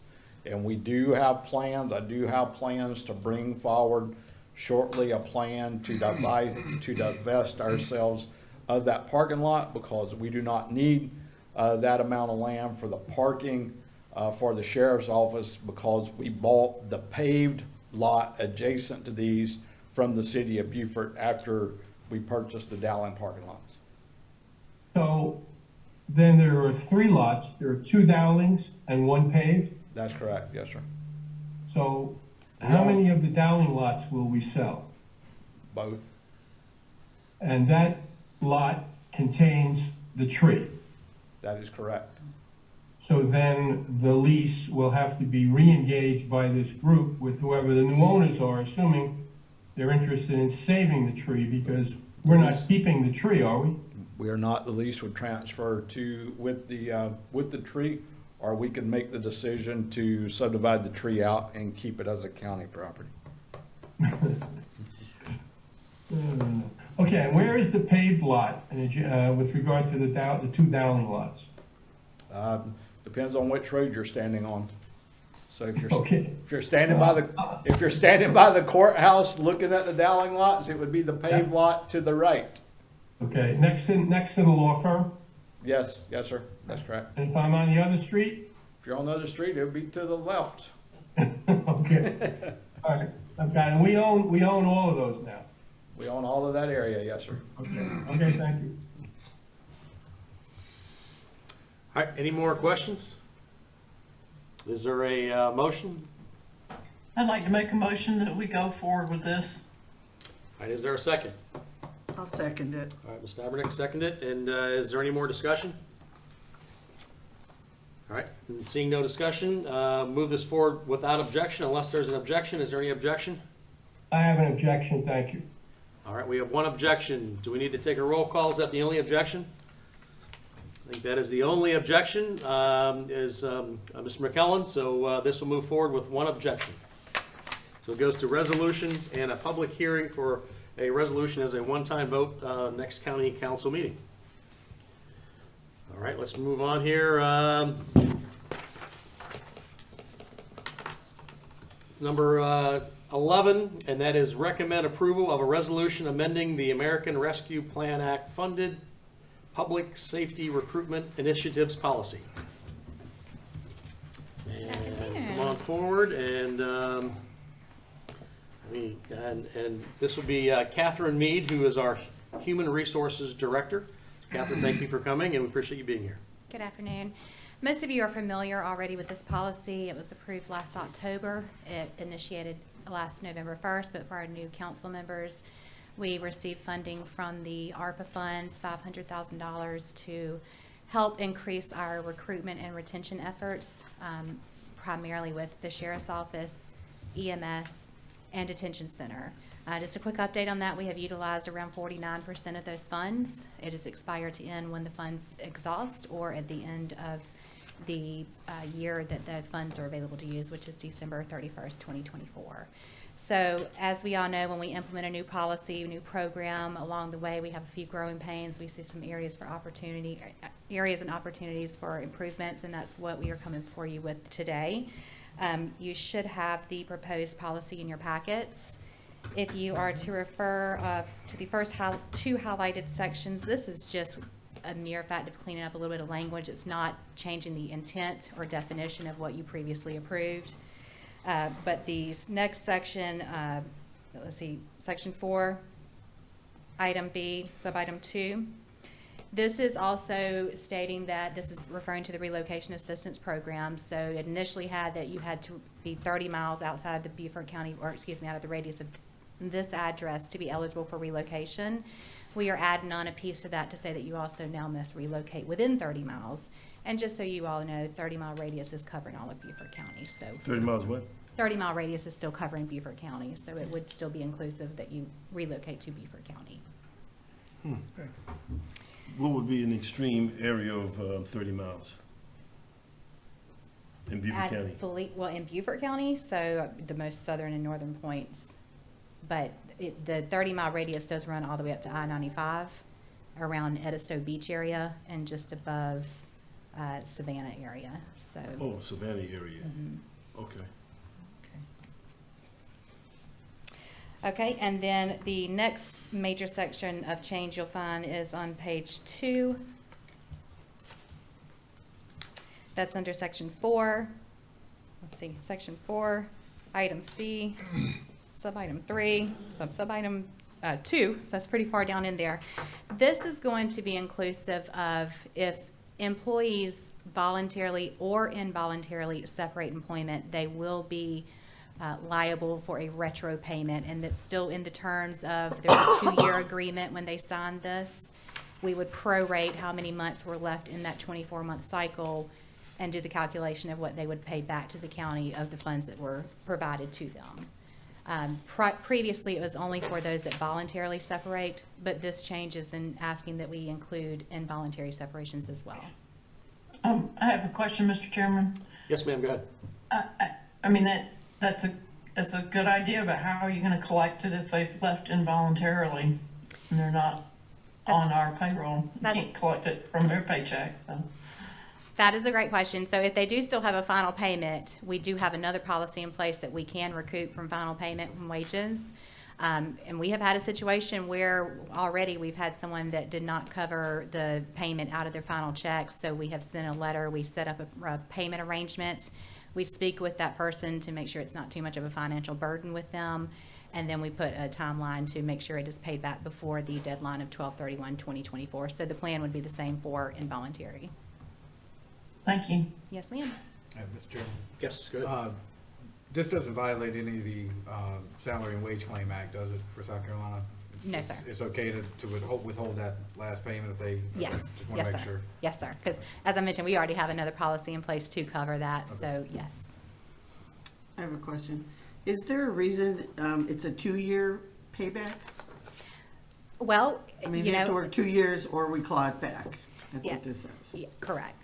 and we do have plans. I do have plans to bring forward shortly a plan to divest ourselves of that parking lot because we do not need that amount of land for the parking for the sheriff's office because we bought the paved lot adjacent to these from the city of Beaufort after we purchased the Dowling parking lots. So then there are 3 lots, there are 2 Dowlings and 1 paved. That's correct, yes, sir. So how many of the Dowling lots will we sell? Both. And that lot contains the tree. That is correct. So then the lease will have to be re-engaged by this group with whoever the new owners are, assuming they're interested in saving the tree, because we're not keeping the tree, are we? We are not, the lease would transfer to, with the tree, or we can make the decision to subdivide the tree out and keep it as a county property. Okay, and where is the paved lot with regard to the 2 Dowling lots? Depends on which road you're standing on. So if you're, Okay. if you're standing by the courthouse looking at the Dowling lots, it would be the paved lot to the right. Okay, next to the law firm? Yes, yes, sir, that's correct. And if I'm on the other street? If you're on the other street, it would be to the left. Okay, all right, okay, and we own all of those now? We own all of that area, yes, sir. Okay, thank you. All right, any more questions? Is there a motion? I'd like to make a motion that we go forward with this. All right, is there a second? I'll second it. All right, Ms. Dabernick seconded it, and is there any more discussion? All right, and seeing no discussion, move this forward without objection, unless there's an objection. Is there any objection? I have an objection, thank you. All right, we have one objection. Do we need to take a roll call? Is that the only objection? I think that is the only objection, Mr. McKellen, so this will move forward with one objection. So it goes to resolution and a public hearing for a resolution as a one-time vote, next county council meeting. All right, let's move on here. Number 11, and that is recommend approval of a resolution amending the American Rescue Plan Act funded Public Safety Recruitment Initiatives Policy. And come on forward, and and this will be Catherine Mead, who is our Human Resources Director. Catherine, thank you for coming, and we appreciate you being here. Good afternoon. Most of you are familiar already with this policy. It was approved last October. It initiated last November 1st, but for our new council members, we received funding from the ARPA funds, $500,000 to help increase our recruitment and retention efforts, primarily with the Sheriff's Office, EMS, and Detention Center. Just a quick update on that, we have utilized around 49% of those funds. It is expired to end when the funds exhaust or at the end of the year that the funds are available to use, which is December 31st, 2024. So as we all know, when we implement a new policy, a new program, along the way we have a few growing pains. We see some areas for opportunity, areas and opportunities for improvements, and that's what we are coming for you with today. You should have the proposed policy in your packets. If you are to refer to the first two highlighted sections, this is just a mere fact of cleaning up a little bit of language. It's not changing the intent or definition of what you previously approved. But the next section, let's see, section 4, item B, sub-item 2. This is also stating that this is referring to the relocation assistance program. So it initially had that you had to be 30 miles outside the Beaufort County, or excuse me, out of the radius of this address to be eligible for relocation. We are adding on a piece to that to say that you also now must relocate within 30 miles. And just so you all know, 30-mile radius is covering all of Beaufort County. So 30 miles what? 30-mile radius is still covering Beaufort County, so it would still be inclusive that you relocate to Beaufort County. What would be an extreme area of 30 miles in Beaufort County? Well, in Beaufort County, so the most southern and northern points, but the 30-mile radius does run all the way up to I-95 around Edisto Beach area and just above Savannah area. So. Oh, Savannah area. Okay. Okay, and then the next major section of change you'll find is on page 2. That's under section 4. Let's see, section 4, item C, sub-item 3, sub-item 2, so that's pretty far down in there. This is going to be inclusive of if employees voluntarily or involuntarily separate employment, they will be liable for a retro payment, and that's still in the terms of there's a 2-year agreement when they signed this. We would prorate how many months were left in that 24-month cycle and do the calculation of what they would pay back to the county of the funds that were provided to them. Previously, it was only for those that voluntarily separate, but this change is in asking that we include involuntary separations as well. I have a question, Mr. Chairman. Yes, ma'am, go ahead. I mean, that's a good idea, but how are you gonna collect it if they've left involuntarily and they're not on our payroll? You can't collect it from their paycheck, so. That is a great question. So if they do still have a final payment, we do have another policy in place that we can recoup from final payment and wages. And we have had a situation where already we've had someone that did not cover the payment out of their final checks. So we have sent a letter, we set up a payment arrangement. We speak with that person to make sure it's not too much of a financial burden with them. And then we put a timeline to make sure it is paid back before the deadline of 12/31/2024. So the plan would be the same for involuntary. Thank you. Yes, ma'am. Mr. Chairman? Yes, go ahead. This doesn't violate any of the Salary and Wage Claim Act, does it, for South Carolina? No, It's- sir. It's okay to withhold that last payment if they? Yes, Just wanna yes, make sir. sure. Yes, sir. Because as I mentioned, we already have another policy in place to cover that, so yes. I have a question. Is there a reason it's a 2-year payback? Well, I mean, you they have to know, work 2 years or we claw it back. That's Yeah. what this says. yeah, correct.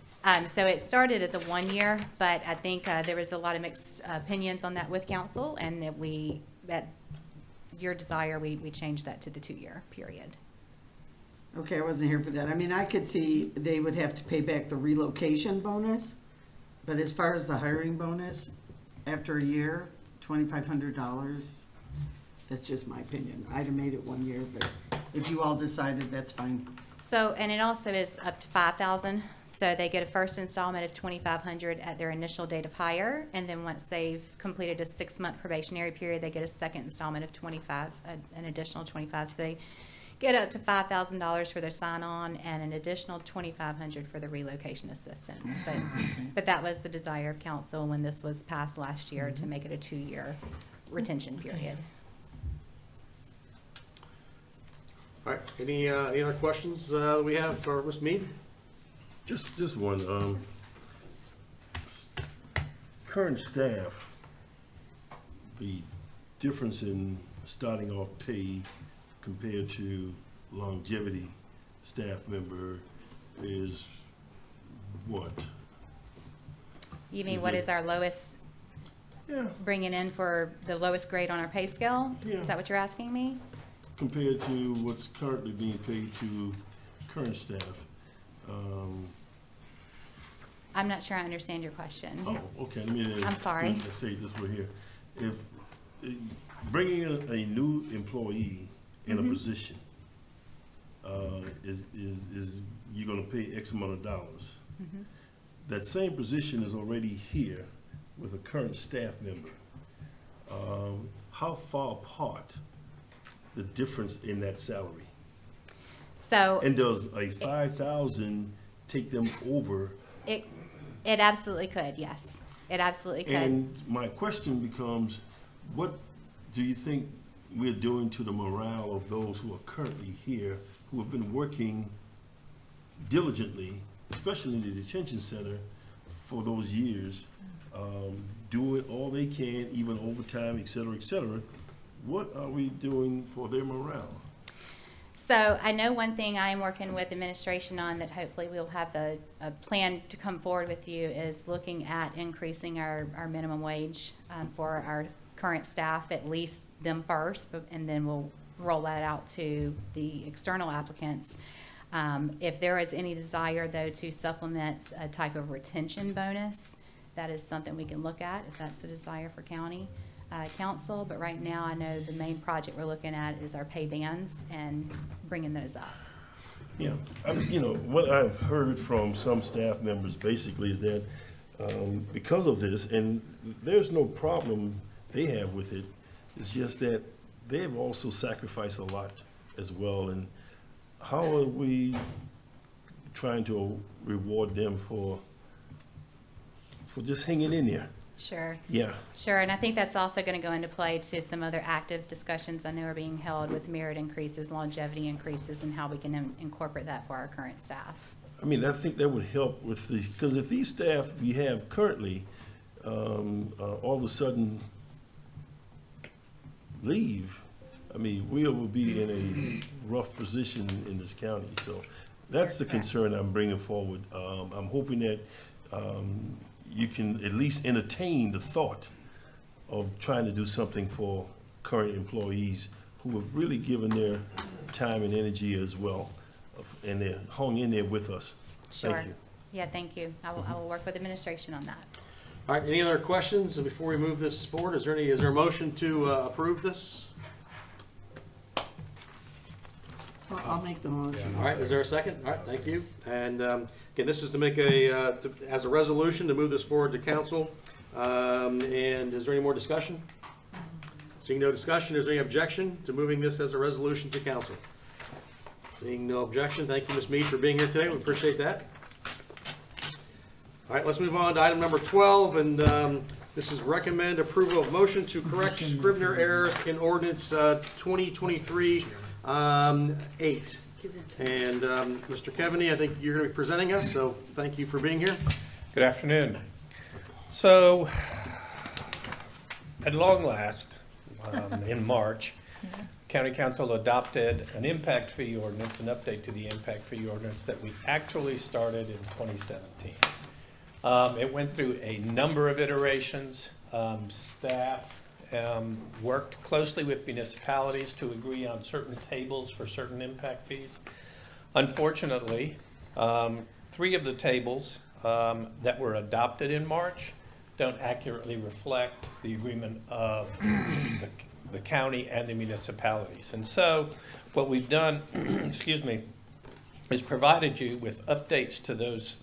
So it started as a 1 year, but I think there was a lot of mixed opinions on that with council, and that at your desire, we changed that to the 2-year period. Okay, I wasn't here for that. I mean, I could see they would have to pay back the relocation bonus, but as far as the hiring bonus, after a year, $2,500, that's just my opinion. I'd have made it 1 year, but if you all decided, that's fine. So, and it also is up to 5,000. So they get a first installment of 2,500 at their initial date of hire, and then once they've completed a 6-month probationary period, they get a second installment of 25, an additional 25. So they get up to $5,000 for their sign-on and an additional 2,500 for the relocation assistance. But that was the desire of council when this was passed last year, to make it a 2-year retention period. All right, any other questions that we have for Ms. Mead? Just one, current staff, the difference in starting off pay compared to longevity staff member is what? You mean Is what it- is our lowest, Yeah, bringing in for the lowest grade on our pay scale? Yeah. Is that what you're asking me? compared to what's currently being paid to current staff. I'm not sure I understand your question. Oh, okay, let me. I'm sorry. Let's say it this way here. If, bringing in a new employee in a position, is you're gonna pay X amount of dollars. That same position is already here with a current staff member. How far apart the difference in that salary? So And does a 5,000 take them over? it absolutely could, yes. It absolutely could. And my question becomes, what do you think we're doing to the morale of those who are currently here, who have been working diligently, especially in the detention center, for those years, doing all they can, even overtime, et cetera, et cetera? What are we doing for their morale? So I know one thing I am working with administration on that hopefully we'll have a plan to come forward with you is looking at increasing our minimum wage for our current staff, at least them first, and then we'll roll that out to the external applicants. If there is any desire, though, to supplement a type of retention bonus, that is something we can look at if that's the desire for county. council, but right now I know the main project we're looking at is our pay bands and bringing those up. Yeah, you know, what I've heard from some staff members basically is that because of this, and there's no problem they have with it, it's just that they've also sacrificed a lot as well. And how are we trying to reward them for just hanging in there? Sure. Yeah. Sure, and I think that's also going to go into play to some other active discussions I know are being held with merit increases, longevity increases, and how we can incorporate that for our current staff. I mean, I think that would help with the, because if these staff we have currently, all of a sudden leave, I mean, we will be in a rough position in this county. So that's the concern I'm bringing forward. I'm hoping that you can at least entertain the thought of trying to do something for current employees who have really given their time and energy as well, and they're hung in there with us. Sure. Thank you. Yeah, thank you. I will work with administration on that. All right, any other questions before we move this forward? Is there a motion to approve this? I'll make the motion. All right, is there a second? All right, thank you. And again, this is to make as a resolution to move this forward to council. And is there any more discussion? Seeing no discussion, is there any objection to moving this as a resolution to council? Seeing no objection, thank you, Ms. Mead, for being here today. We appreciate that. All right, let's move on to item number 12, and this is recommend approval of motion to correct Scrivener errors in ordinance 2023 8. And Mr. Kevaney, I think you're going to be presenting us, so thank you for being here. Good afternoon. So, at long last, in March, County Council adopted an impact fee ordinance, an update to the impact fee ordinance that we actually started in 2017. It went through a number of iterations. Staff worked closely with municipalities to agree on certain tables for certain impact fees. Unfortunately, 3 of the tables that were adopted in March don't accurately reflect the agreement of the county and the municipalities. And so what we've done, excuse me, is provided you with updates to those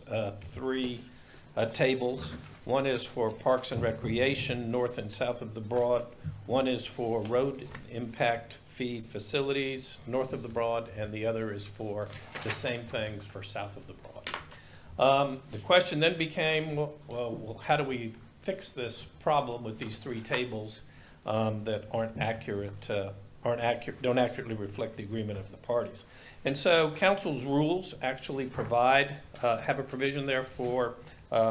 3 tables. One is for Parks and Recreation, north and south of the Broad. One is for road impact fee facilities, north of the Broad, and the other is for the same things for south of the Broad. The question then became, well, how do we fix this problem with these 3 tables that aren't accurate, don't accurately reflect the agreement of the parties? And so council's rules actually provide, have a provision there for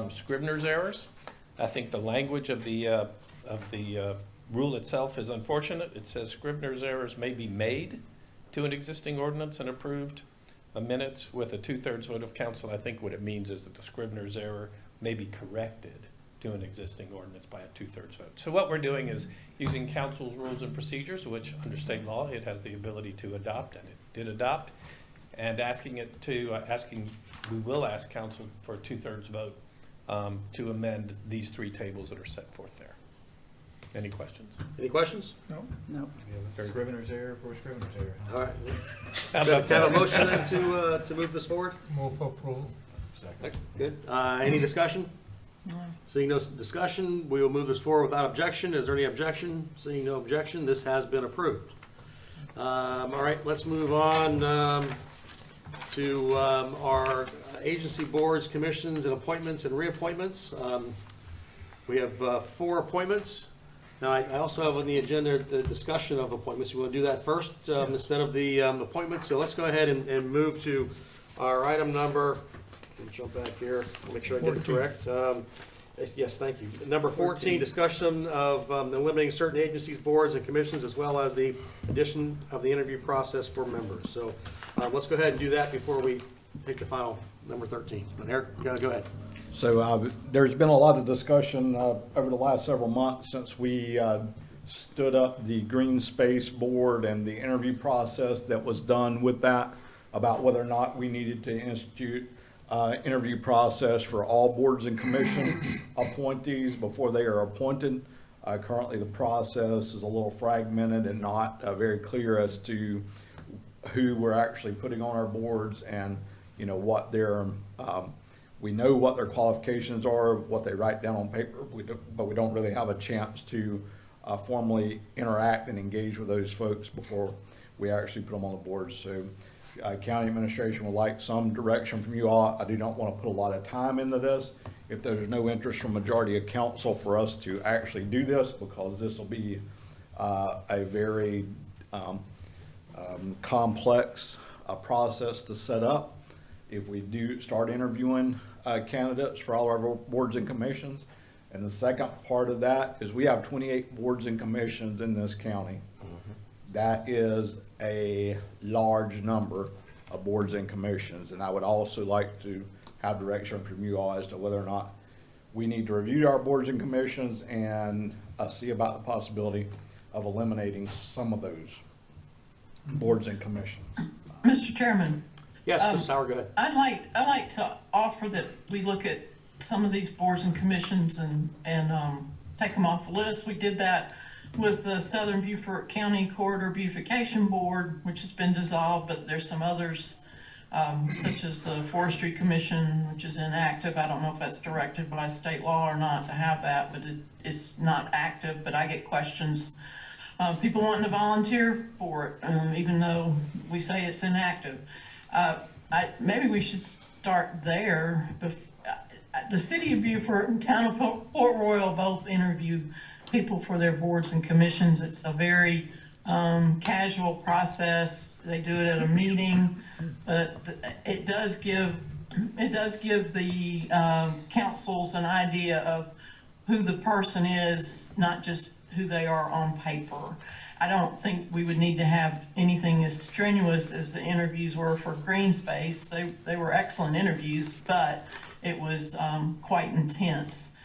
Scrivener's errors. I think the language of the rule itself is unfortunate. It says Scrivener's errors may be made to an existing ordinance and approved minutes with a 2/3 vote of council. I think what it means is that the Scrivener's error may be corrected to an existing ordinance by a 2/3 vote. So what we're doing is using council's rules and procedures, which under state law it has the ability to adopt, and it did adopt, and we will ask council for a 2/3 vote to amend these 3 tables that are set forth there. Any questions? Any questions? No. No. Scrivener's error for Scrivener's error. All right. How Can I about have a that? motion then to move this forward? Move for approval. Second. Good. Any discussion? Seeing no discussion, we will move this forward without objection. Is there any objection? Seeing no objection, this has been approved. All right, let's move on to our agency boards, commissions, and appointments and reappointments. We have 4 appointments. Now, I also have on the agenda the discussion of appointments. You want to do that first instead of the appointments? So let's go ahead and move to our item number. Let me jump back here, make sure I get it correct. Yes, thank you. Number 14, discussion of eliminating certain agencies, boards, and commissions, as well as the addition of the interview process for members. So let's go ahead and do that before we take the final number 13. But Eric, go ahead. So there's been a lot of discussion over the last several months since we stood up the Green Space Board and the interview process that was done with that about whether or not we needed to institute interview process for all boards and commission appointees before they are appointed. Currently, the process is a little fragmented and not very clear as to who we're actually putting on our boards and, you know, what their, we know what their qualifications are, what they write down on paper, but we don't really have a chance to formally interact and engage with those folks before we actually put them on the board. So county administration would like some direction from you all. I do not want to put a lot of time into this if there's no interest from majority of council for us to actually do this, because this will be a very complex process to set up. If we do start interviewing candidates for all of our boards and commissions. And the second part of that is we have 28 boards and commissions in this county. That is a large number of boards and commissions. And I would also like to have direction from you all as to whether or not we need to review our boards and commissions and see about the possibility of eliminating some of those boards and commissions. Mr. Chairman. Yes, Ms. Sauer, go ahead. I'd like to offer that we look at some of these boards and commissions and take them off the list. We did that with the Southern Beaufort County Corridor Beautification Board, which has been dissolved, but there's some others, such as the Forestry Commission, which is inactive. I don't know if that's directed by state law or not to have that, but it's not active. But I get questions, people wanting to volunteer for it, even though we say it's inactive. Maybe we should start there. The city of Beaufort and town of Port Royal both interview people for their boards and commissions. It's a very casual process. They do it at a meeting, but it does give the councils an idea of who the person is, not just who they are on paper. I don't think we would need to have anything as strenuous as the interviews were for Green Space. They were excellent interviews, but it was quite intense.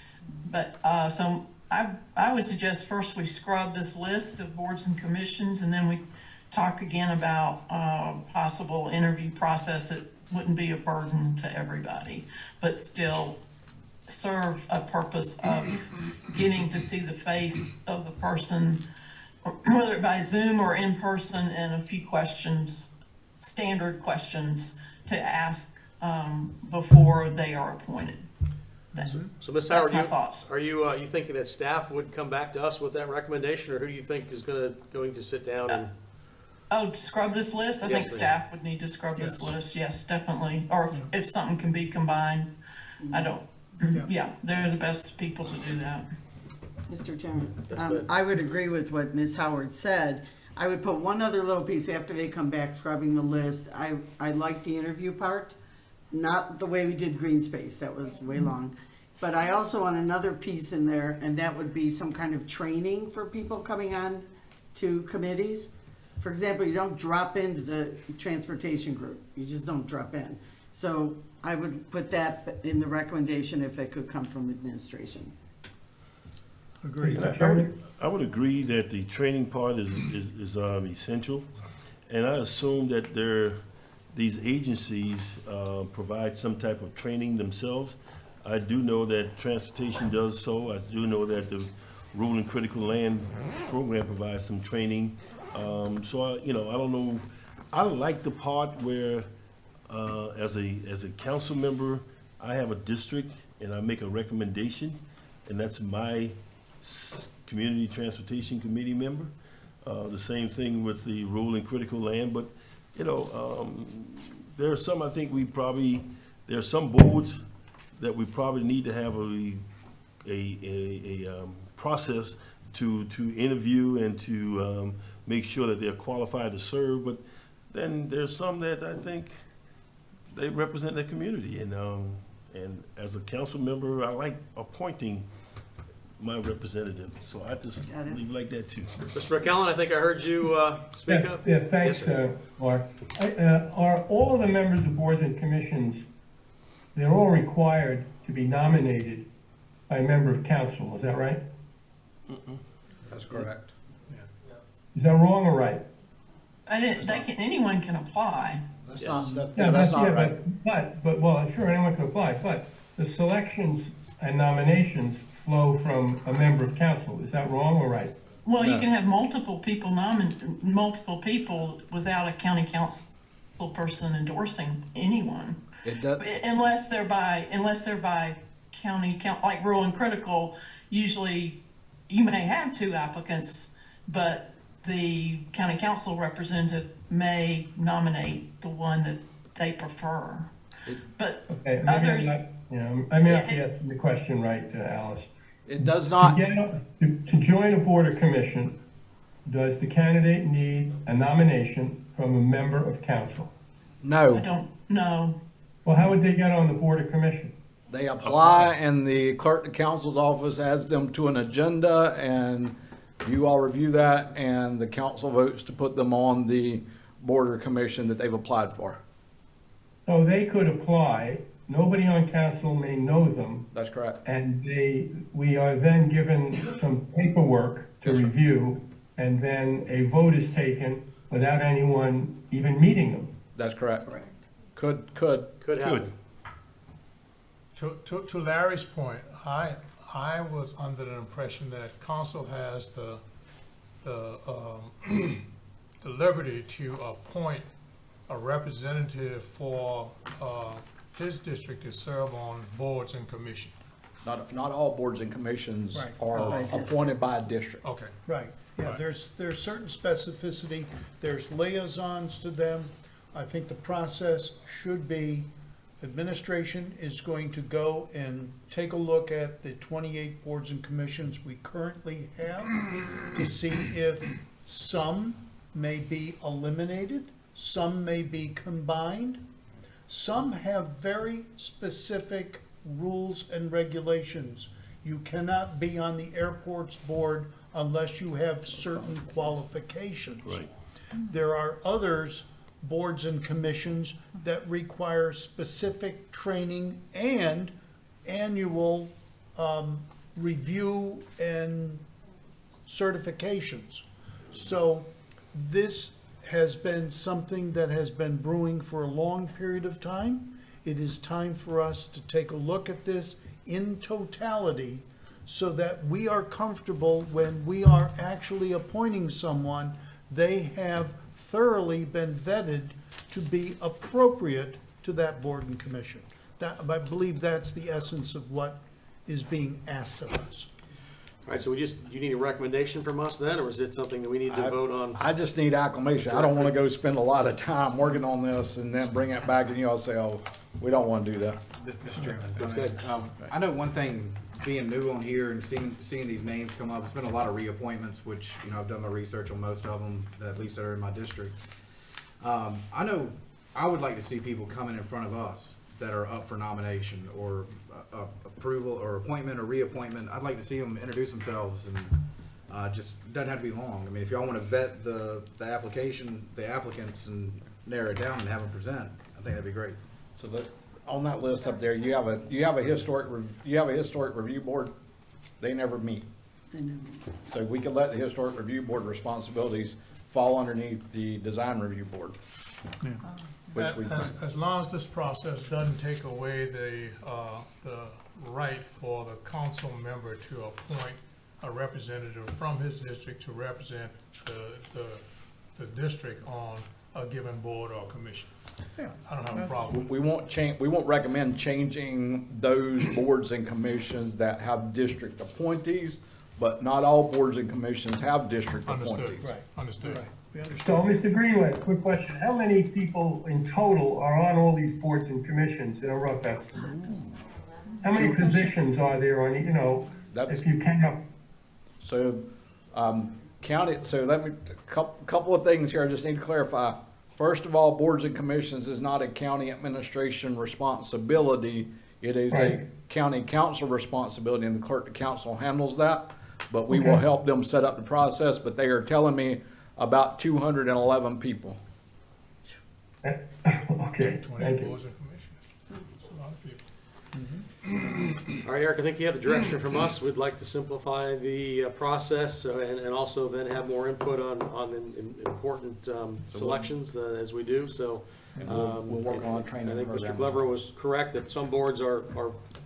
But so I would suggest first we scrub this list of boards and commissions, and then we talk again about possible interview process that wouldn't be a burden to everybody, but still serve a purpose of getting to see the face of the person, whether by Zoom or in person, and a few questions, standard questions to ask before they are appointed. So Ms. Howard, That's my thoughts. are you thinking that staff would come back to us with that recommendation, or who do you think is going to sit down and? Oh, scrub this list? I Yes, think ma'am. staff would need to scrub this list, yes, definitely. Or if something can be combined, I don't, yeah, they're the best people to do that. Mr. Chairman, That's good. I would agree with what Ms. Howard said. I would put one other little piece after they come back scrubbing the list. I like the interview part, not the way we did Green Space, that was way long. But I also want another piece in there, and that would be some kind of training for people coming on to committees. For example, you don't drop into the transportation group, you just don't drop in. So I would put that in the recommendation if it could come from administration. Agreed. I would agree that the training part is essential, and I assume that these agencies provide some type of training themselves. I do know that transportation does so. I do know that the Rural and Critical Land Program provides some training. So I don't know. I like the part where, as a council member, I have a district and I make a recommendation, and that's my Community Transportation Committee member. The same thing with the Rural and Critical Land, but there are some, I think there are some boards that we probably need to have a process to interview and to make sure that they're qualified to serve. But then there's some that I think they represent the community, and as a council member, I like appointing my representative. So I just leave it like that too. Mr. McKellen, I think I heard you speak up. Yeah, thanks, Yes, Mark. Are all of the members of boards and commissions, they're all required to be nominated by a member of council, is that right? That's correct. Is that wrong or right? Anyone can apply. Well, sure, anyone can apply, but the selections and nominations flow from a member of council. Is that wrong or right? Well, you No. can have multiple people without a county council person endorsing anyone. It does, Unless they're by like rural and critical, usually you may have two applicants, but the county council representative may nominate the one that they prefer. But Okay, maybe others, I may not be asking the question right, Alice. it does To not, to join a board or commission, does the candidate need a nomination from a member of council? I no. don't know. Well, how would they get on the board or commission? They apply and the clerk of council's office adds them to an agenda and you all review that and the council votes to put them on the board or commission that they've applied for. So they could apply, nobody on council may know them, That's correct. and we are then given some paperwork to review, and then a vote is taken without anyone even meeting them. That's correct. Could happen. To Larry's point, I was under the impression that council has the liberty to appoint a representative for his district to serve on boards and commissions. Not all boards and commissions Right. are appointed by a district. Okay. Right, yeah, Right. there's certain specificity, there's liaisons to them. I think the process should be, administration is going to go and take a look at the 28 boards and commissions we currently have to see if some may be eliminated, some may be combined. Some have very specific rules and regulations. You cannot be on the airport's board unless you have certain qualifications. Right. There are others, boards and commissions, that require specific training and annual review and certifications. So this has been something that has been brewing for a long period of time. It is time for us to take a look at this in totality so that we are comfortable when we are actually appointing someone, they have thoroughly been vetted to be appropriate to that board and commission. That, I believe that's the essence of what is being asked of us. All right, so you need a recommendation from us then, or is it something that we need to vote on? I just need acclamation. I don't want to go spend a lot of time working on this and then bring it back and you all say, oh, we don't want to do that. Mr. Chairman, That's good. I know one thing, being new on here and seeing these names come up, it's been a lot of reappointments, which, I've done my research on most of them, at least that are in my district. I know I would like to see people coming in front of us that are up for nomination or approval or appointment or reappointment. I'd like to see them introduce themselves and just doesn't have to be long. I mean, if y'all want to vet the applicants and narrow it down and have them present, I think that'd be great. So on that list up there, you have a historic review board. They never meet. So we could let the historic review board responsibilities fall underneath the design review board. As long as this process doesn't take away the right for the council member to appoint a representative from his district to represent the district on a given board or commission. I don't have a problem. We won't recommend changing those boards and commissions that have district appointees, but not all boards and commissions have district appointees. Understood, understood. We understand. So, Mr. Greenway, quick question. How many people in total are on all these boards and commissions in a rough estimate? How many positions are there on, if you can? So, let me, couple of things here I just need to clarify. First of all, boards and commissions is not a county administration responsibility. It is a county council responsibility, and the clerk of council handles that. But we will help them set up the process, but they are telling me about 211 people. Okay, thank you. Boards and commissions. That's a lot of people. All right, Eric, I think you have the direction from us. We'd like to simplify the process and also then have more input on important selections as we do. So And we'll work on a training I think Mr. program. Glover was correct that some boards are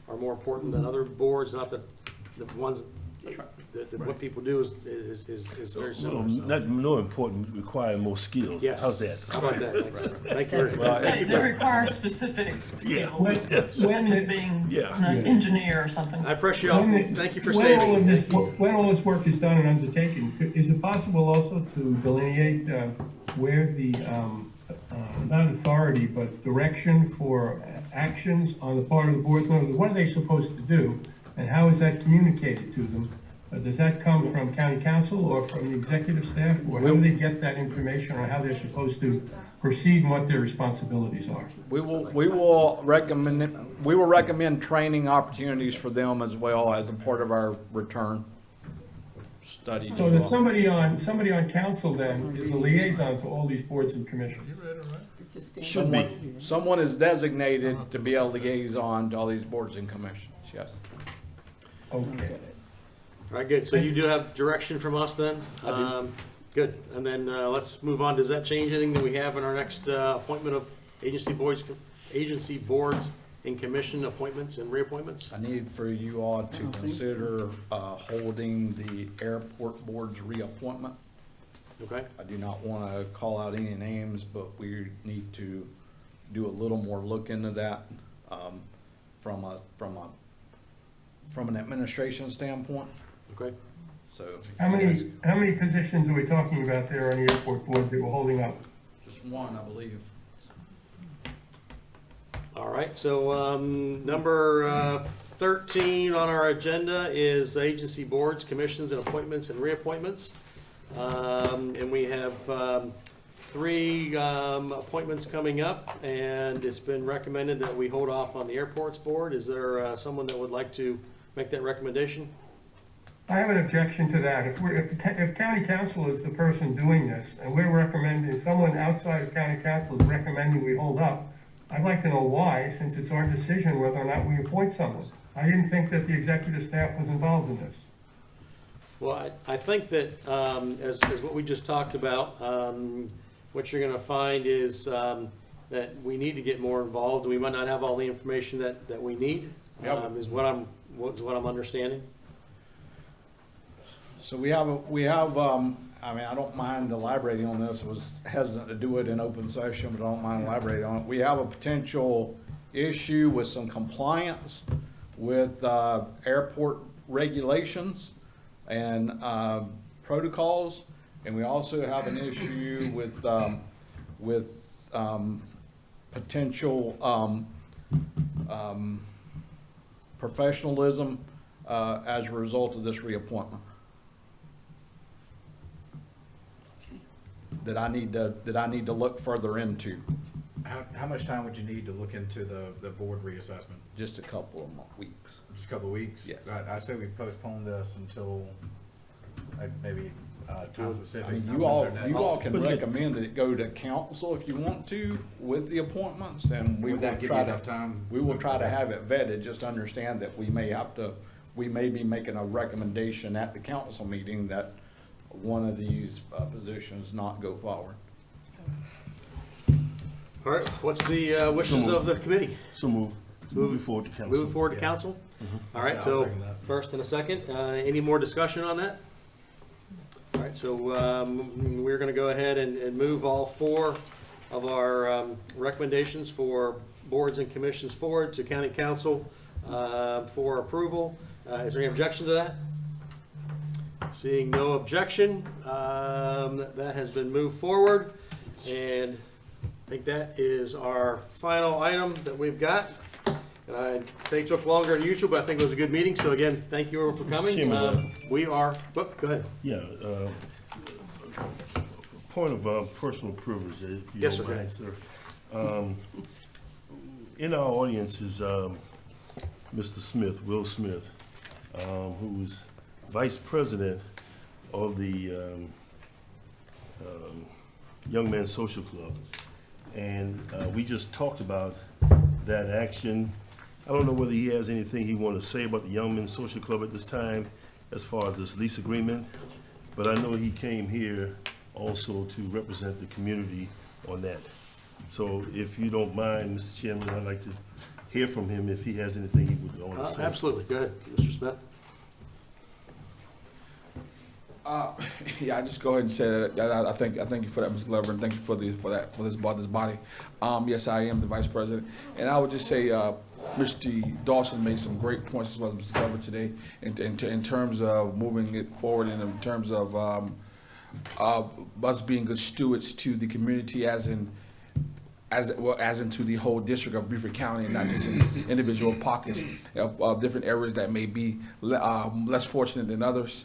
are more important than other boards, not the ones, that what people do is very Well, similar. so. not more important, require more skills. Yes. How's that? How about that? Thank you. They require specific skills, such as being Yeah. an engineer or something. I appreciate y'all. Thank you for When all saving. of this, when all this work is done and undertaken, is it possible also to delineate where the, not authority, but direction for actions on the part of the board? What are they supposed to do, and how is that communicated to them? Does that come from county council or from the executive staff, or how do they get that information on how they're supposed to proceed and what their responsibilities are? We will recommend training opportunities for them as well as a part of our return study. So that somebody on council then is a liaison to all these boards and commissions. It's a standard. Should be. Someone is designated to be a liaison to all these boards and commissions, yes. Okay. All right, good. So you do have direction from us then? I do. Good. And then let's move on. Does that change anything that we have in our next appointment of agency boards and commission appointments and reappointments? I need for you all to consider holding the airport board's reappointment. Okay. I do not want to call out any names, but we need to do a little more look into that from an administration standpoint. Okay. So How many positions are we talking about there on the airport board that we're holding up? just one, I believe. All right. So number 13 on our agenda is agency boards, commissions, and appointments and reappointments. And we have 3 appointments coming up, and it's been recommended that we hold off on the airports board. Is there someone that would like to make that recommendation? I have an objection to that. If county council is the person doing this, and we're recommending, someone outside of county council is recommending we hold up, I'd like to know why, since it's our decision whether or not we appoint someone. I didn't think that the executive staff was involved in this. Well, I think that as what we just talked about, what you're going to find is that we need to get more involved. We might not have all the information that we need, is what I'm understanding. So we have, I mean, I don't mind elaborating on this. I was hesitant to do it in open session, but I don't mind elaborating on it. We have a potential issue with some compliance with airport regulations and protocols, and we also have an issue with potential professionalism as a result of this reappointment. That I need to look further into. How much time would you need to look into the board reassessment? Just a couple of weeks. Just a couple of weeks? Yes. I say we postpone this until maybe time specific. I mean, you all can recommend that it go to council if you want to with the appointments, and we Would will that give try you to, enough time? we will try to have it vetted. Just understand that we may be making a recommendation at the council meeting that one of these positions not go forward. All right. What's the wishes of the committee? So moving forward to council. Moving forward to council? All right, I'll so second that. first and a second. Any more discussion on that? All right, so we're going to go ahead and move all 4 of our recommendations for boards and commissions forward to county council for approval. Is there any objection to that? Seeing no objection, that has been moved forward, and I think that is our final item that we've got. They took longer than usual, but I think it was a good meeting, so again, thank you everyone for coming. We are, go ahead. Yeah, point of personal privilege, if you Yes, don't sir, go mind, ahead. sir. In our audience is Mr. Smith, Will Smith, who is Vice President of the Young Men's Social Club. And we just talked about that action. I don't know whether he has anything he wants to say about the Young Men's Social Club at this time as far as this lease agreement, but I know he came here also to represent the community on that. So if you don't mind, Mr. Chairman, I'd like to hear from him if he has anything he would want to say. Absolutely, go ahead, Mr. Smith. Yeah, I just go ahead and say that I thank you for that, Ms. Glover, and thank you for this body. Yes, I am the vice president, and I would just say, Mr. Dawson made some great points as well as Mr. Glover today, in terms of moving it forward, and in terms of us being good stewards to the community, as into the whole district of Beaufort County, and not just in individual pockets of different areas that may be less fortunate than others.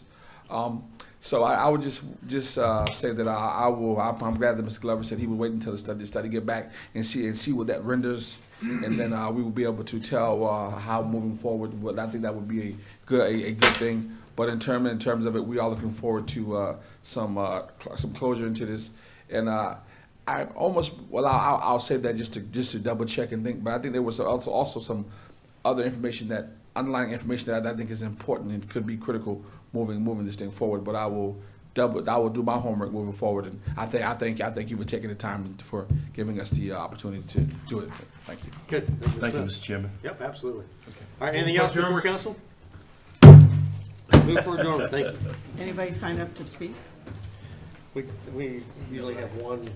So I would just say that I'm glad that Mr. Glover said he would wait until the study get back and see what that renders, and then we will be able to tell how moving forward. But I think that would be a good thing. But in terms of it, we are looking forward to some closure into this. And I almost I'll say that just to double check and think. But I think there was also some other underlying information that I think is important and could be critical moving this thing forward. But I will do my homework moving forward, and I thank you for taking the time for giving us the opportunity to do it. Thank you. Good. Thank you, Mr. Chairman. Yep, absolutely. Okay. All right, anything else before council? Move for adjournment, thank you. Anybody sign up to speak? We usually have one